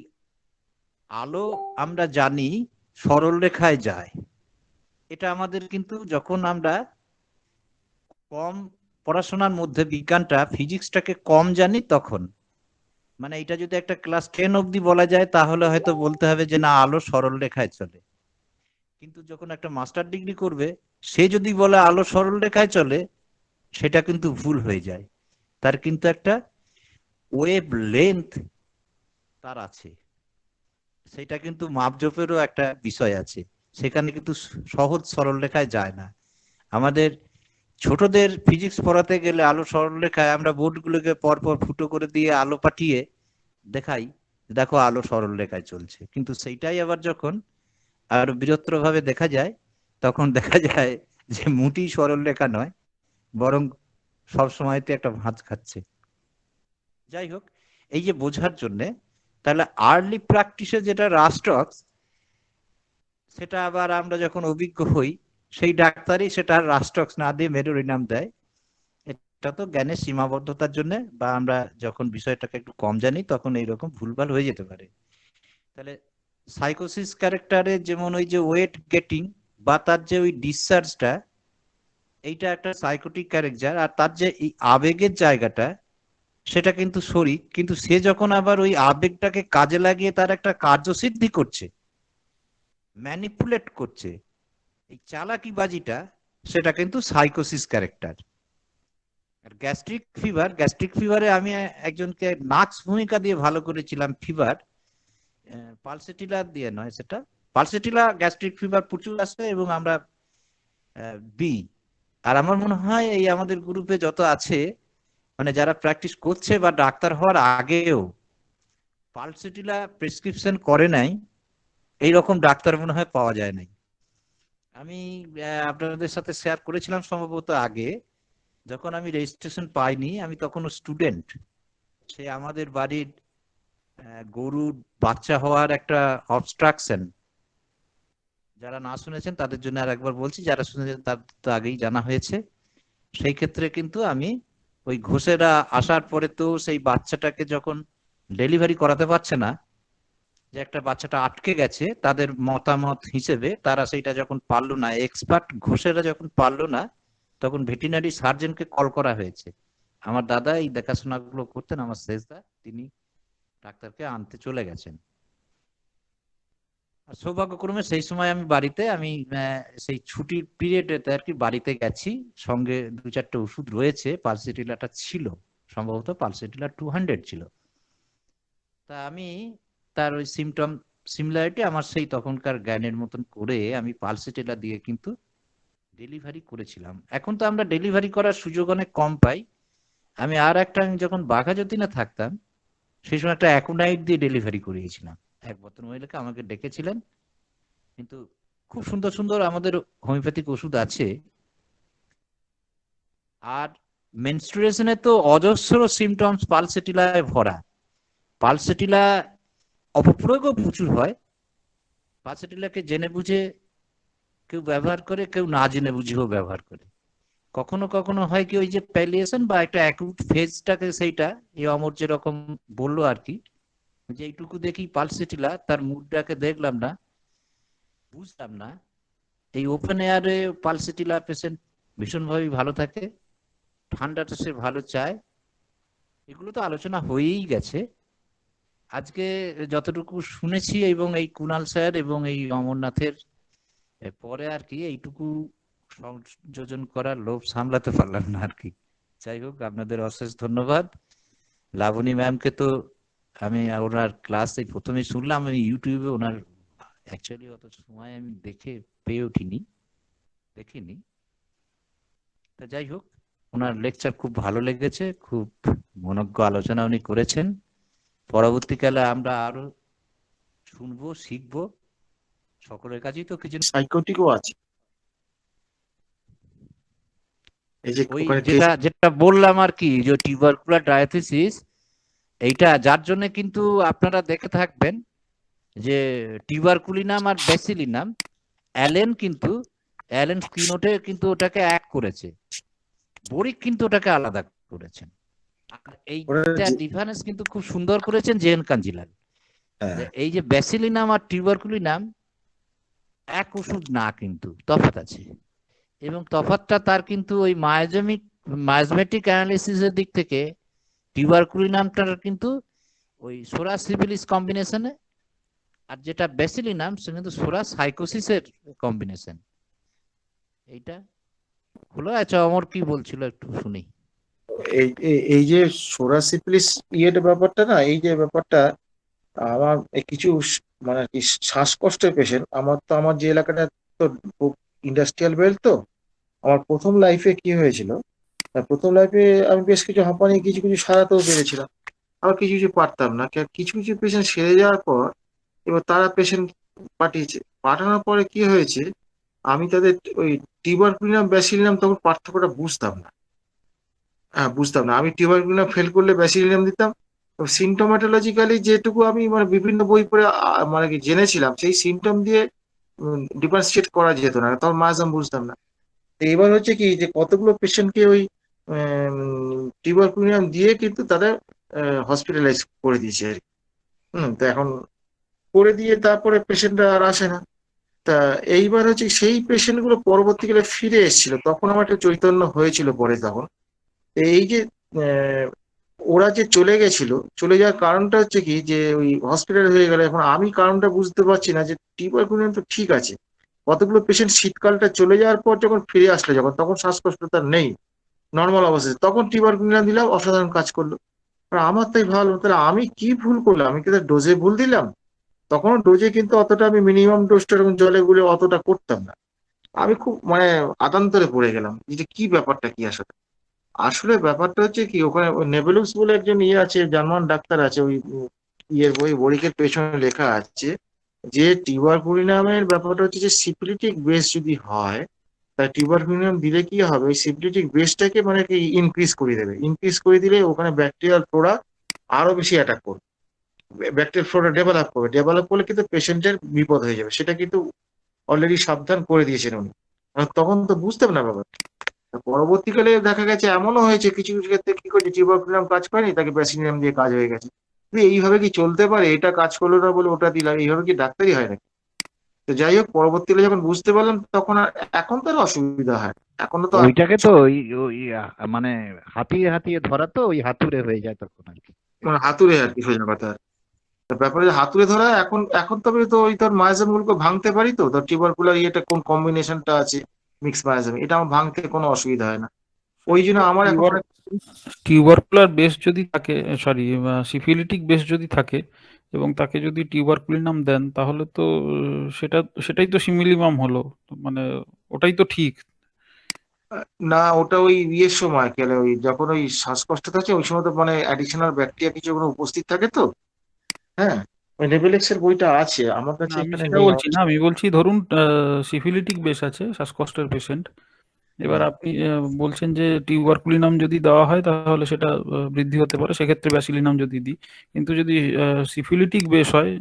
আলো আমরা জানি সরল রেখায় যায়, এটা আমাদের কিন্তু যখন আমরা কম পড়াশোনার মধ্যে বিজ্ঞানটা, ফিজিক্সটাকে কম জানি, তখন মানে এটা যদি একটা ক্লাস 10 অবধি বলা যায় তাহলে হয়তো বলতে হবে যে না আলো সরল রেখায় চলে, কিন্তু যখন একটা মাস্টার ডিগ্রি করবে সে যদি বলে আলো সরল রেখায় চলে, সেটা কিন্তু ভুল হয়ে যায়। তার কিন্তু একটা ওয়েভ লেন্থ তার আছে, সেটা কিন্তু মাপজোপেরও একটা বিষয় আছে, সেখানে কিন্তু সহজ সরল রেখায় যায় না। আমাদের ছোটদের ফিজিক্স পড়াতে গেলে আলো সরল রেখায় আমরা বোর্ডগুলোকে পরপর ফুটো করে দিয়ে আলো পাঠিয়ে দেখাই, দেখো আলো সরল রেখায় চলছে, কিন্তু সেইটাই আবার যখন আরো বৃহত্তর ভাবে দেখা যায় তখন দেখা যায় যে মোটেই সরল রেখা নয়, বরং সব সময়তে একটা ভাঁজ খাচ্ছে। যাই হোক, এই যে বোঝার জন্যে তাহলে আর্লি প্র্যাকটিসে যেটা রাস্টক্স, সেটা আবার আমরা যখন অভিজ্ঞ হই সেই ডাক্তারই সেটা রাস্টক্স না দিয়ে মেডোরিনাম দেয়। এটা তো জ্ঞানের সীমাবদ্ধতার জন্য বা আমরা যখন বিষয়টাকে একটু কম জানি তখন এইরকম ভুলভাল হয়ে যেতে পারে। তাহলে সাইকোসিস ক্যারেক্টারে যেমন ওই যে ওয়েট গেটিং বা তার যে ওই ডিসচার্জটা, এইটা একটা সাইকোটিক ক্যারেক্টার, আর তার যে এই আবেগের জায়গাটা সেটা কিন্তু শরীর, কিন্তু সে যখন আবার ওই আবেগটাকে কাজে লাগিয়ে তার একটা কার্যসিদ্ধি করছে, ম্যানিপুলেট করছে, এই চালাকিবাজিটা, সেটা কিন্তু সাইকোসিস ক্যারেক্টার। আর গ্যাস্ট্রিক ফিভারে আমি একজনকে নাক্স ভূমিকা দিয়ে ভালো করেছিলাম ফিভার, পালসেটিলা দিয়ে নয়, সেটা পালসেটিলা গ্যাস্ট্রিক ফিভার প্রচুর আসে এবং আমরা বি। আর আমার মনে হয় এই আমাদের গ্রুপে যত আছে মানে যারা প্র্যাকটিস করছে বা ডাক্তার হওয়ার আগেও পালসেটিলা প্রেসক্রিপশন করে নাই, এইরকম ডাক্তার মনে হয় পাওয়া যায় নাই। আমি আপনাদের সাথে শেয়ার করেছিলাম সম্ভবত আগে, যখন আমি রেজিস্ট্রেশন পাইনি আমি তখনও স্টুডেন্ট, সে আমাদের বাড়ির গরুর বাচ্চা হওয়ার একটা অবস্ট্রাকশন, যারা না শুনেছেন তাদের জন্য আর একবার বলছি, যারা শুনেছেন তার তো আগেই জানা হয়েছে। সেই ক্ষেত্রে কিন্তু আমি ওই ঘোষেরা আসার পরে তো সেই বাচ্চাটাকে যখন ডেলিভারি করাতে পারছে না, যে একটা বাচ্চাটা আটকে গেছে, তাদের মতামত হিসেবে তারা সেইটা যখন পারলো না, এক্সপার্ট ঘোষেরা যখন পারলো না, তখন ভেটেরিনারি সার্জনকে কল করা হয়েছে। আমার দাদা এই দেখাশোনাগুলো করতেন, আমার শেষদা, তিনি ডাক্তারকে আনতে চলে গেছেন। আর সৌভাগ্যক্রমে সেই সময় আমি বাড়িতে, আমি সেই ছুটির পিরিয়ডেতে আর কি বাড়িতে গেছি, সঙ্গে 2-4টে ওষুধ রয়েছে, পালসেটিলাটা ছিল, সম্ভবত পালসেটিলা 200 ছিল। তা আমি তার ওই সিমটম সিমিলারিটি আমার সেই তখনকার জ্ঞানের মতন করে আমি পালসেটিলা দিয়ে কিন্তু ডেলিভারি করেছিলাম। এখন তো আমরা ডেলিভারি করার সুযোগ অনেক কম পাই। আমি যখন বাঘাযতীনে থাকতাম সেই সময় একটা অ্যাকুনাইট দিয়ে ডেলিভারি করিয়েছিলাম। এক ভদ্রমহিলাকে আমাকে ডেকেছিলেন, কিন্তু খুব সুন্দর সুন্দর আমাদের হোমিওপ্যাথিক ওষুধ আছে। আর মেনস্ট্রুয়েশনে তো অজস্র সিমটমস পালসেটিলায় ভরা। পালসেটিলা অপপ্রয়োগও প্রচুর হয়। পালসেটিলাকে জেনে বুঝে কেউ ব্যবহার করে, কেউ না জেনে বুঝেও ব্যবহার করে। কখনো কখনো হয় কি, ওই যে প্যালিয়েশন বা একটা অ্যাকুট ফেজটাকে, সেইটা এই অমর যেরকম বললো আর কি, যে এইটুকু দেখি পালসেটিলা, তার মুডটাকে দেখলাম না, বুঝলাম না। এই ওপেন এয়ারে পালসেটিলা পেশেন্ট ভীষণভাবে ভালো থাকে, ঠান্ডাটা সে ভালো চায়। এগুলো তো আলোচনা হয়েই গেছে। আজকে যতটুকু শুনেছি এবং এই কুণাল স্যার এবং এই অমরনাথের পরে আর কি এইটুকু সংযোজন করার লোভ সামলাতে পারলাম না আর কি। যাই হোক, আপনাদের অশেষ ধন্যবাদ। লাবণী ম্যামকে তো আমি ওনার ক্লাস এই প্রথমে শুনলাম, আমি ইউটিউবে ওনার অ্যাকচুয়ালি অত সময় আমি দেখিনি। তা যাই হোক, ওনার লেকচার খুব ভালো লেগেছে, খুব মনোজ্ঞ আলোচনা উনি করেছেন। পরবর্তীকালে আমরা আরো শুনবো, শিখবো। সকলের কাছেই তো কিছু সাইকোটিকও আছে, এই যে ওই ওখানে যেটা বললাম আর কি, যে টিউবারকুলার ডায়াথিসিস, এইটা যার জন্য কিন্তু আপনারা দেখে থাকবেন যে টিউবারকুলিনাম আর ব্যাসিলিনাম, অ্যালেন স্কিনোটে কিন্তু ওটাকে এক করেছে, বোরিক কিন্তু ওটাকে আলাদা করেছেন। আর এইটা ডিফারেন্স কিন্তু খুব সুন্দর করেছেন জেএন কাঞ্জিলাল। এই যে ব্যাসিলিনাম আর টিউবারকুলিনাম এক ওষুধ না, কিন্তু তফাৎ আছে, এবং তফাৎটা তার কিন্তু ওই মায়োজমেটিক অ্যানালিসিসের দিক থেকে টিউবারকুলিনামটার কিন্তু ওই সোরা সিভিলিস কম্বিনেশনে, আর যেটা ব্যাসিলিনাম সেটা কিন্তু সোরা সাইকোসিসের কম্বিনেশন। এইটা হলো। আচ্ছা, অমর কি বলছিল একটু শুনি। এই যে সোরাসিপিলিস ব্যাপারটা না, এই যে ব্যাপারটা আমার কিছু মানে আর কি শ্বাসকষ্টের পেশেন্ট, আমার যে এলাকাটা তো ইন্ডাস্ট্রিয়াল বেল্ট, তো আমার প্রথম লাইফে কি হয়েছিল, প্রথম লাইফে আমি বেশ কিছু হাঁপানি কিছু কিছু সারাতেও পেরেছিলাম, আবার কিছু কিছু পারতাম না। কিছু কিছু পেশেন্ট সেরে যাওয়ার পর এবার তারা পেশেন্ট পাঠিয়েছে, পাঠানোর পরে কি হয়েছে, আমি তাদের ওই টিউবারকুলিনাম ব্যাসিলিনাম তখন পার্থক্যটা বুঝতাম না। হ্যাঁ, বুঝতাম না। আমি টিউবারকুলিনাম ফেল করলে ব্যাসিলিনাম দিতাম। সিমটোম্যাটোলজিক্যালি যেটুকু আমি মানে বিভিন্ন বই পড়ে মানে কি জেনেছিলাম, সেই সিমটম দিয়ে ডিফারেন্সিয়েট করা যেত না, তখন মাঝাম বুঝতাম না। তো এবার হচ্ছে কি যে কতগুলো পেশেন্টকে ওই টিউবারকুলিনাম দিয়ে কিন্তু তাদের হসপিটালাইজ করে দিয়েছে আর কি। তো এখন করে দিয়ে তারপরে পেশেন্টরা আর আসে না। তা এইবার হচ্ছে সেই পেশেন্ট গুলো পরবর্তীকালে ফিরে এসেছিল, তখন আমার একটা চৈতন্য হয়েছিল পরে। তখন এই যে আহ, ওরা যে চলে গেছিল, চলে যাওয়ার কারণটা হচ্ছে কি যে ওই হসপিটাল হয়ে গেল। এখন আমি কারণটা বুঝতে পারছি না, যে টিউবারকুলিন তো ঠিক আছে, কতগুলো পেশেন্ট শীতকালটা চলে যাওয়ার পর যখন ফিরে আসলো, যখন তখন শ্বাসকষ্ট তার নেই, নর্মাল অবস্থায়, তখন টিউবারকুলিন দিলাম, অসাধারণ কাজ করলো। আর আমার তাই ভালো, তাহলে আমি কি ভুল করলাম? আমি কি তার ডোজে ভুল দিলাম? তখন ডোজে কিন্তু অতটা আমি মিনিমাম ডোজটা এরকম জলে গুলে অতটা করতাম না। আমি খুব মানে আতান্তরে পড়ে গেলাম যে কি ব্যাপারটা কি আসলে। আসলে ব্যাপারটা হচ্ছে কি, ওখানে নেবেলুস বলে একজন আছে, জার্মান ডাক্তার আছে, ওই বই বড়িকের পেছনে লেখা আছে যে টিউবারকুলিনামের ব্যাপারটা হচ্ছে যে সিপিলিটিক বেস যদি হয়, তাই টিউবারকুলিনাম দিলে কি হবে, ওই সিপিলিটিক বেসটাকে মানে কি ইনক্রিজ করে দেবে। ইনক্রিজ করে দিলে ওখানে ব্যাকটেরিয়াল ফ্লোরা আরো বেশি অ্যাটাক করবে, ব্যাকটেরিয়াল ফ্লোরা ডেভেলপ করবে। ডেভেলপ করলে কিন্তু পেশেন্টের বিপদ হয়ে যাবে, সেটা কিন্তু অলরেডি সাবধান করে দিয়েছেন উনি। আর তখন তো বুঝতাম না ব্যাপার। পরবর্তীকালে দেখা গেছে এমনও হয়েছে কিছু কিছু ক্ষেত্রে কি করছে, টিউবারকুলাম কাজ করেনি, তাকে ব্যাসিলিনাম দিয়ে কাজ হয়ে গেছে। কিন্তু এইভাবে কি চলতে পারে? এটা কাজ করলো না বলে ওটা দিলাম, এইভাবে কি ডাক্তারই হয় নাকি? তো যাই হোক, পরবর্তীকালে যখন বুঝতে পারলাম তখন আর, এখন তো আর অসুবিধা হয় না। এখন তো আর ওইটাকে তো ওই ওই মানে হাতিয়ে হাতিয়ে ধরা, তো ওই হাতুড়ে হয়ে যায় তখন আর কি। মানে হাতুড়ে আর কি সোজা কথা। তো ব্যাপারে যে হাতুড়ে ধরা, এখন এখন তবে তো ওই তোর মায়াজাম গুলোকে ভাঙতে পারি, তো তোর টিউবারকুলার ইয়েটা কোন কম্বিনেশনটা আছে, মিক্স মায়াজাম, এটা আমার ভাঙতে কোনো অসুবিধা হয় না। ওই জন্য আমার এখন অনেক টিউবারকুলার বেস যদি থাকে, সরি, সিফিলিটিক বেস যদি থাকে এবং তাকে যদি টিউবারকুলিনাম দেন, তাহলে তো সেটাই তো সিমিলিমাম হলো। মানে ওটাই তো ঠিক। না, ওটা ওই ইয়ের সময় খেলে, ওই যখন ওই শ্বাসকষ্ট থাকে ওই সময় তো মানে অ্যাডিশনাল ব্যাকটেরিয়া কিছু ওখানে উপস্থিত থাকে তো। হ্যাঁ, ওই নেভিলেক্স এর বইটা আছে আমার না, কাছে, আমি এখানে সেটা নেই বলছি না, আমি বলছি ধরুন সিফিলিটিক বেস আছে, শ্বাসকষ্টের পেশেন্ট। এবার আপনি বলছেন যে টিউবারকুলিনাম যদি দেওয়া হয় তাহলে সেটা বৃদ্ধি হতে পারে, সেক্ষেত্রে ব্যাসিলিনাম যদি দিই। কিন্তু যদি সিফিলিটিক বেস হয়,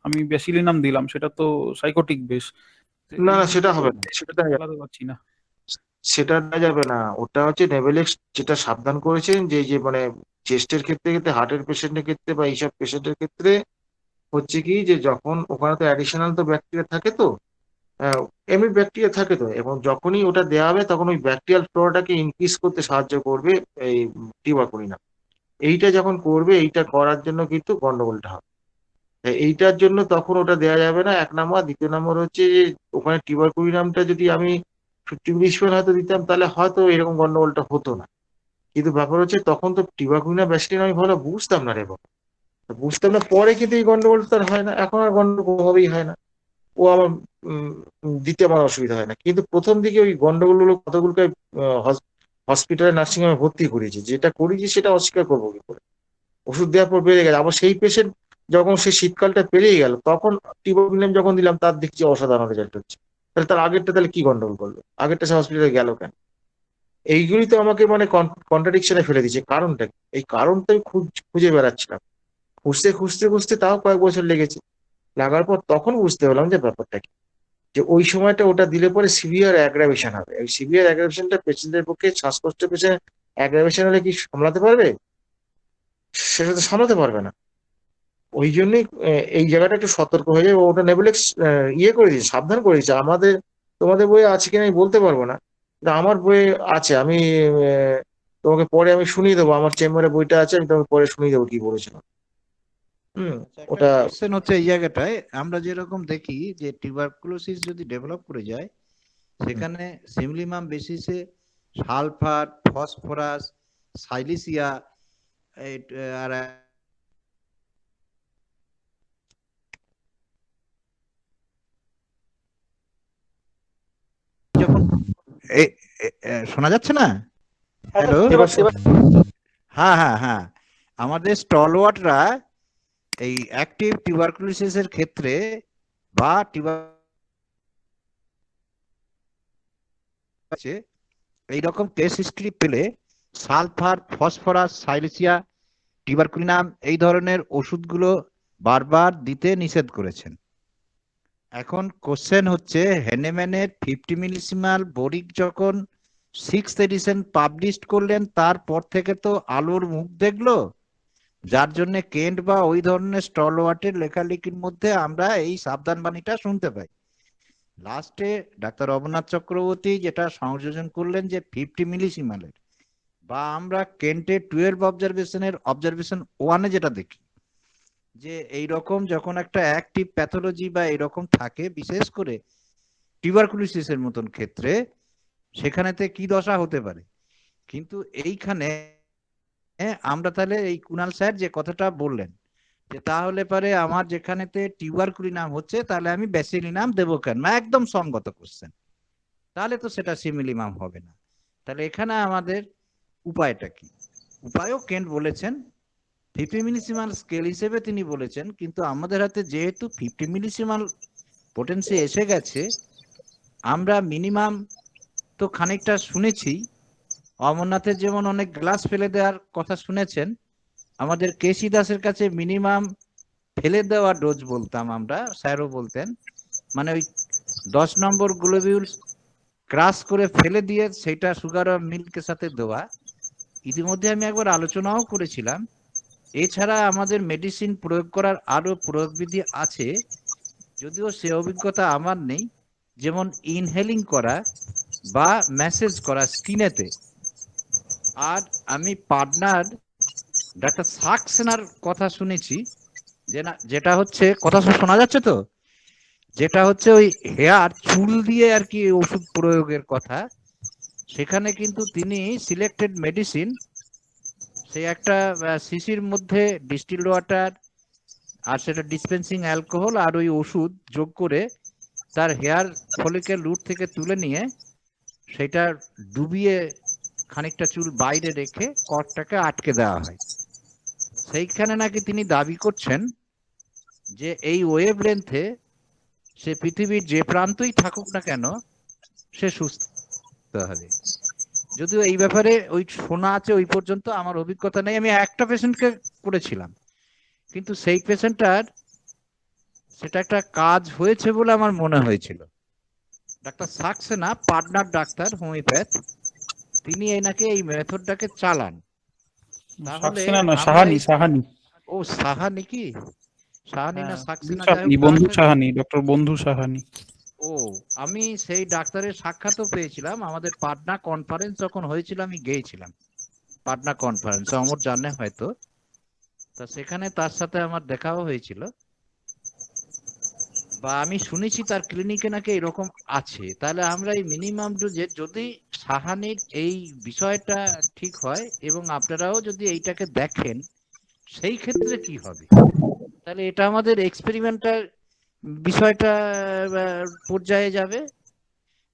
আমি ব্যাসিলিনাম দিলাম, সেটা তো সাইকোটিক বেস। না এই না, সেটা দুটো হবে না, সেটা দেয়া যাবে আলাদা পাচ্ছি না। সেটা দেয়া যাবে না। ওটা হচ্ছে নেভিলেক্স যেটা সাবধান করেছেন, যে যে মানে চেস্টের ক্ষেত্রে ক্ষেত্রে হার্টের পেশেন্টের ক্ষেত্রে বা এইসব পেশেন্টের ক্ষেত্রে হচ্ছে কি, যে যখন ওখানে তো অ্যাডিশনাল তো ব্যাকটেরিয়া থাকে, তো এমনি ব্যাকটেরিয়া থাকে তো, এবং যখনই ওটা দেওয়া হবে তখন ওই ব্যাকটেরিয়াল ফ্লোরাটাকে ইনক্রিজ করতে সাহায্য করবে এই টিউবারকুলিনাম। এইটা যখন করবে, এইটা করার জন্য কিন্তু গন্ডগোলটা হবে। এইটার জন্য তখন ওটা দেওয়া যাবে না, এক নাম্বার। দ্বিতীয় নম্বর হচ্ছে যে ওখানে টিউবারকুলিনামটা যদি আমি 50 মিলি হয়তো দিতাম, তাহলে হয়তো এরকম গন্ডগোলটা হতো না। কিন্তু ব্যাপার হচ্ছে তখন তো টিউবারকুলিনাম ব্যাসিলিন আমি ভালো বুঝতাম না রে বাবা। বুঝতাম না, পরে কিন্তু এই গন্ডগোলটা আর হয় না, এখন আর গন্ডগোল কোনোভাবেই হয় না। ও আমার দিতে আমার অসুবিধা হয় না। কিন্তু প্রথম দিকে ওই গন্ডগোল গুলো কতগুলোকে হসপিটালে নার্সিং হোমে ভর্তি করিয়েছি, যেটা করিয়েছি সেটা অস্বীকার করবো কি করে? ওষুধ দেওয়ার পর বেড়ে গেছে, আবার সেই পেশেন্ট যখন সে শীতকালটা পেরিয়ে গেল তখন টিউবারকুলিনাম যখন দিলাম, তার দেখছি অসাধারণ রেজাল্ট হচ্ছে। তাহলে তার আগেরটা তাহলে কি গন্ডগোল করলো? আগেরটা সে হসপিটালে গেল কেন? এইগুলি তো আমাকে মানে কন্ট্রাডিকশনে ফেলে দিচ্ছে। কারণটা কি? এই কারণটা আমি খুঁজে বেড়াচ্ছিলাম, খুঁজতে খুঁজতে খুঁজতে তাও কয়েক বছর লেগেছে। লাগার পর তখন বুঝতে পারলাম যে ব্যাপারটা কি, যে ওই সময়টা ওটা দিলে পরে সিভিয়ার অ্যাগ্রাভেশন হবে। ওই সিভিয়ার অ্যাগ্রাভেশনটা পেশেন্টের পক্ষে, শ্বাসকষ্টের পেশেন্ট অ্যাগ্রাভেশন হলে কি সামলাতে পারবে? সেটা তো সামলাতে পারবে না। ওই জন্যই এই জায়গাটা একটু সতর্ক হয়ে যায়। ওটা নেবুলেক্স করে দিয়েছে, সাবধান করে দিয়েছে আমাদের। তোমাদের বইয়ে আছে কিনা আমি বলতে পারবো না, কিন্তু আমার বইয়ে আছে। আমি তোমাকে পরে আমি শুনিয়ে দেবো, আমার চেম্বারে বইটা আছে, আমি তোমাকে পরে শুনিয়ে দেবো কি বলেছিল। আচ্ছা, একটা ওটা কোশ্চেন হচ্ছে এই জায়গাটায়, আমরা যেরকম দেখি যে টিউবারকুলোসিস যদি ডেভেলপ করে যায়, সেখানে সিমলিমাম বেসিসে সালফার, ফসফরাস, সাইলিসিয়া আর যখন শোনা যাচ্ছে না? হ্যালো, হ্যাঁ হ্যাঁ হ্যাঁ, আমাদের স্টলওয়ার্ডরা এই অ্যাক্টিভ টিউবারকুলোসিসের ক্ষেত্রে বা এইরকম টেস্ট হিস্ট্রি পেলে সালফার, ফসফরাস, সাইলিসিয়া, টিউবারকুলিনাম এই ধরনের ওষুধগুলো বারবার দিতে নিষেধ করেছেন। এখন কোশ্চেন হচ্ছে, হেনেম্যানের 50 মিলিসিমাল বোরিক যখন 6th এডিশন পাবলিশ করলেন, তারপর থেকে তো আলোর মুখ দেখলো, যার জন্য কেন্ট বা ওই ধরনের স্টলওয়ার্টের লেখালেখির মধ্যে আমরা এই সাবধান বাণীটা শুনতে পাই। লাস্টে ডাক্তার অমরনাথ চক্রবর্তী যেটা সংযোজন করলেন যে 50 মিলিসিমালের, বা আমরা কেন্টের 12 অবজারভেশনের অবজারভেশন 1-এ যেটা দেখি যে এইরকম যখন একটা অ্যাক্টিভ প্যাথোলজি বা এরকম থাকে, বিশেষ করে টিউবারকুলোসিসের মতন ক্ষেত্রে, সেখানেতে কি দশা হতে পারে। কিন্তু এইখানে আমরা তাহলে এই কুণাল স্যার যে কথাটা বললেন যে তাহলে পারে আমার যেখানেতে টিউবারকুলিনাম হচ্ছে, তাহলে আমি ব্যাসিলিনাম দেবো কেন, একদম সঙ্গত কোশ্চেন, তাহলে তো সেটা সিমিলিমাম হবে না। তাহলে এখানে আমাদের উপায়টা কি? উপায়ও কেন্ট বলেছেন, 50 মিলিসিমাল স্কেল হিসেবে তিনি বলেছেন, কিন্তু আমাদের হাতে যেহেতু 50 মিলিসিমাল পোটেন্সি এসে গেছে, আমরা মিনিমাম তো খানিকটা শুনেছি, অমরনাথের যেমন অনেক গ্লাস ফেলে দেওয়ার কথা শুনেছেন, আমাদের কেসি দাসের কাছে মিনিমাম ফেলে দেওয়া ডোজ বলতাম আমরা, স্যারও বলতেন, মানে ওই 10 নম্বর গ্লোবিউল ক্রাশ করে ফেলে দিয়ে সেটা সুগার আর মিল্কের সাথে দেওয়া। ইতিমধ্যে আমি একবার আলোচনাও করেছিলাম, এছাড়া আমাদের মেডিসিন প্রয়োগ করার আরো প্রয়োগবিধি আছে, যদিও সে অভিজ্ঞতা আমার নেই, যেমন ইনহেলিং করা বা মেসেজ করা স্কিনেতে। আর আমি পার্টনার ডাক্তার সাক্সেনার কথা শুনেছি, যেটা হচ্ছে, কথা শোনা যাচ্ছে তো, যেটা হচ্ছে ওই হেয়ার চুল দিয়ে আর কি ওষুধ প্রয়োগের কথা। সেখানে কিন্তু তিনি সিলেক্টেড মেডিসিন, সেই একটা শিশির মধ্যে ডিস্টিলড ওয়াটার আর সেটা ডিসপেন্সিং অ্যালকোহল আর ওই ওষুধ যোগ করে তার হেয়ার ফলিকেল রুট থেকে তুলে নিয়ে সেটা ডুবিয়ে খানিকটা চুল বাইরে রেখে কর্ডটাকে আটকে দেওয়া হয়। সেইখানে নাকি তিনি দাবি করছেন যে এই ওয়েভ লেন্থে সে পৃথিবীর যে প্রান্তই থাকুক না কেন, সে সুস্থ হবে। যদিও এই ব্যাপারে ওই শোনা আছে, ওই পর্যন্ত আমার অভিজ্ঞতা নেই। আমি একটা পেশেন্টকে করেছিলাম, কিন্তু সেই পেশেন্টটার সেটা একটা কাজ হয়েছে বলে আমার মনে হয়েছিল। Doctor Saxena, partner doctor homeopath, তিনি এনাকে এই মেথডটাকে চালান। তাহলে সাহানি ও সাহানি কি, সাহানি না সাক্সেনা, বন্ধু সাহানি, ডক্টর বন্ধু সাহানি। ও, আমি সেই ডাক্তারের সাক্ষাৎও পেয়েছিলাম, আমাদের পাটনা কনফারেন্স যখন হয়েছিল আমি গিয়েছিলাম, পাটনা কনফারেন্স আমার জানে হয়তো, তা সেখানে তার সাথে আমার দেখাও হয়েছিল, বা আমি শুনেছি তার ক্লিনিকে নাকি এরকম আছে। তাহলে আমরা এই মিনিমাম ডোজে যদি সাহানির এই বিষয়টা ঠিক হয় এবং আপনারাও যদি এইটাকে দেখেন, সেই ক্ষেত্রে কি হবে? তাহলে এটা আমাদের এক্সপেরিমেন্টাল বিষয়টা পর্যায়ে যাবে।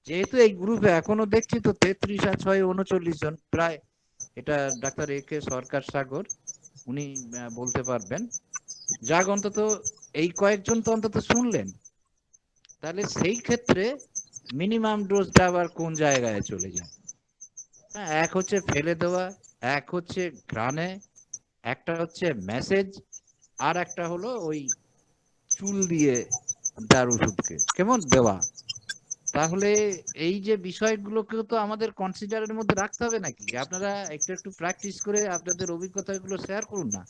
যেহেতু এই গ্রুপে এখনো দেখছি তো 33 আর 6 39 জন প্রায়, এটা ডাক্তার একে সরকার সাগর উনি বলতে পারবেন, যাক অন্তত এই কয়েকজন তো অন্তত শুনলেন। তাহলে সেই ক্ষেত্রে মিনিমাম ডোজটা আবার কোন জায়গায় চলে যায়? হ্যাঁ, এক হচ্ছে ফেলে দেওয়া, এক হচ্ছে ঘ্রাণে, একটা হচ্ছে মেসেজ, আর একটা হলো ওই চুল দিয়ে তার ওষুধকে কেমন দেওয়া। তাহলে এই যে বিষয়গুলোকে তো আমাদের কনসিডারের মধ্যে রাখতে হবে নাকি? আপনারা একটু একটু প্র্যাকটিস করে আপনাদের অভিজ্ঞতাগুলো শেয়ার করুন না।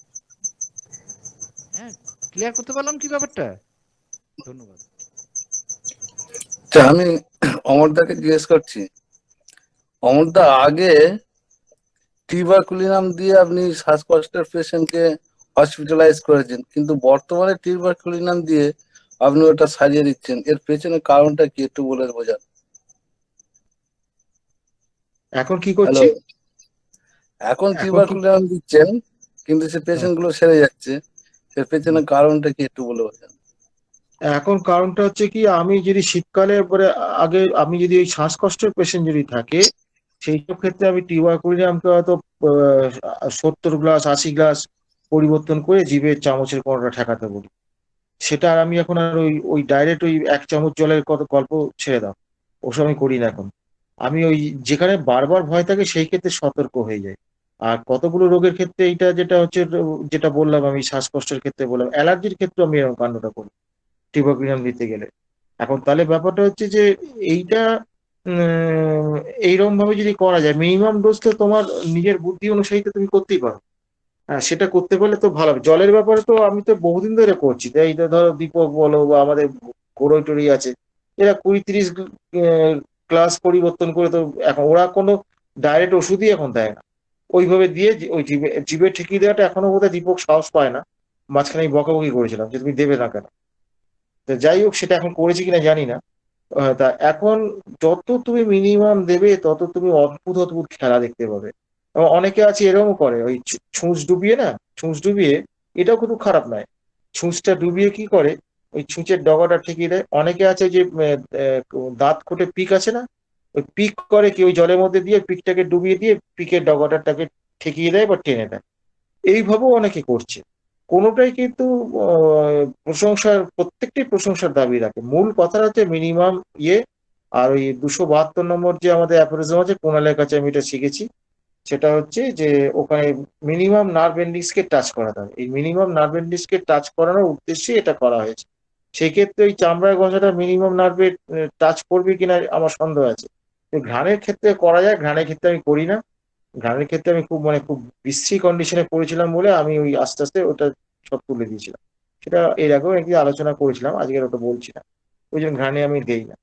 হ্যাঁ, ক্লিয়ার করতে পারলাম কি ব্যাপারটা? ধন্যবাদ। আমি অমরদাকে জিজ্ঞেস করছি, অমরদা, আগে টিউবারকুলিনাম দিয়ে আপনি শ্বাসকষ্টের পেশেন্টকে হসপিটালাইজ করেছেন, কিন্তু বর্তমানে টিউবারকুলিনাম দিয়ে আপনি ওটা সারিয়ে দিচ্ছেন, এর পেছনে কারণটা কি একটু বলে বোঝান। এখন কি হ্যালো, করছি? এখন এখন কি টিউবারকুলিনাম দিচ্ছেন কিন্তু সে পেশেন্ট গুলো সেরে যাচ্ছে, এর পেছনে কারণটা কি একটু বলে বোঝান। এখন কারণটা হচ্ছে কি, আমি যদি শীতকালে পরে আগে আমি যদি ওই শ্বাসকষ্টের পেশেন্ট যদি থাকে, সেই সব ক্ষেত্রে আমি টিউবারকুলিনামকে হয়তো 70 গ্লাস 80 গ্লাস পরিবর্তন করে জিভের চামচের কোণটা ঠেকাতে বলি। সেটা আর আমি এখন আর ওই ওই ডাইরেক্ট ওই 1 চামচ জলের কত গল্প ছেড়ে দাও, ওসব আমি করি না এখন। আমি ওই যেখানে বারবার ভয় থাকে সেই ক্ষেত্রে সতর্ক হয়ে যাই। আর কতগুলো রোগের ক্ষেত্রে এইটা যেটা হচ্ছে, যেটা বললাম আমি শ্বাসকষ্টের ক্ষেত্রে বললাম, অ্যালার্জির ক্ষেত্রে আমি এরকম কাণ্ডটা করি টিউবারকুলিনাম দিতে গেলে। এখন তাহলে ব্যাপারটা হচ্ছে যে এইটা উম, এইরকম ভাবে যদি করা যায়, মিনিমাম ডোজ তো তোমার নিজের বুদ্ধি অনুযায়ী তো তুমি করতেই পারো। হ্যাঁ, সেটা করতে পারলে তো ভালো হবে। জলের ব্যাপারে তো আমি তো বহুদিন ধরে করছি, তাই এই তো ধরো দীপক বলো বা আমাদের গড়ই টড়ি আছে, এরা 20-30 ক্লাস পরিবর্তন করে তো এখন ওরা কোনো ডাইরেক্ট ওষুধই এখন দেয় না। ওইভাবে দিয়ে ওই জিভে জিভে ঠেকিয়ে দেওয়াটা এখনো বোধহয় দীপক সাহস পায় না। মাঝখানে আমি বকাবকি করেছিলাম যে তুমি দেবে না কেন। তো যাই হোক, সেটা এখন করেছি কিনা জানি না। তা এখন যত তুমি মিনিমাম দেবে তত তুমি অদ্ভুত অদ্ভুত খেলা দেখতে পাবে। এবং অনেকে আছে এরকম করে, ওই ছুঁচ ডুবিয়ে না, ছুঁচ ডুবিয়ে, এটাও কিন্তু খারাপ নয়। ছুঁচটা ডুবিয়ে কি করে, ওই ছুঁচের ডগাটা ঠেকিয়ে দেয়। অনেকে আছে যে দাঁত খুঁটে পিক আছে না, ওই পিক করে কি, ওই জলের মধ্যে দিয়ে পিকটাকে ডুবিয়ে দিয়ে পিকের ডগাটাকে ঠেকিয়ে দেয় বা টেনে দেয়। এইভাবেও অনেকে করছে। কোনোটাই কিন্তু প্রশংসার, প্রত্যেকটি প্রশংসার দাবি রাখে। মূল কথাটা হচ্ছে মিনিমাম ইয়ে। আর ওই 272 নম্বর যে আমাদের অ্যাফোরিজম আছে, কোনালের কাছে আমি এটা শিখেছি, সেটা হচ্ছে যে ওখানে মিনিমাম নার্ভ এন্ডিংসকে টাচ করাতে হবে। এই মিনিমাম নার্ভ এন্ডিংসকে টাচ করানোর উদ্দেশ্যে এটা করা হয়েছে। সেই ক্ষেত্রে ওই চামড়ার ঘষাটা মিনিমাম নার্ভে টাচ করবে কিনা আমার সন্দেহ আছে। তো ঘ্রাণের ক্ষেত্রে করা যায়, ঘ্রাণের ক্ষেত্রে আমি করি না। গানের ক্ষেত্রে আমি খুব মানে খুব বিশ্রী কন্ডিশনে পড়েছিলাম বলে আমি ওই আস্তে আস্তে ওটা সব তুলে দিয়েছিলাম। সেটা এর আগেও একদিন আলোচনা করেছিলাম, আজকের ওটা বলছি না। ওই জন্য ঘানে আমি দেই না।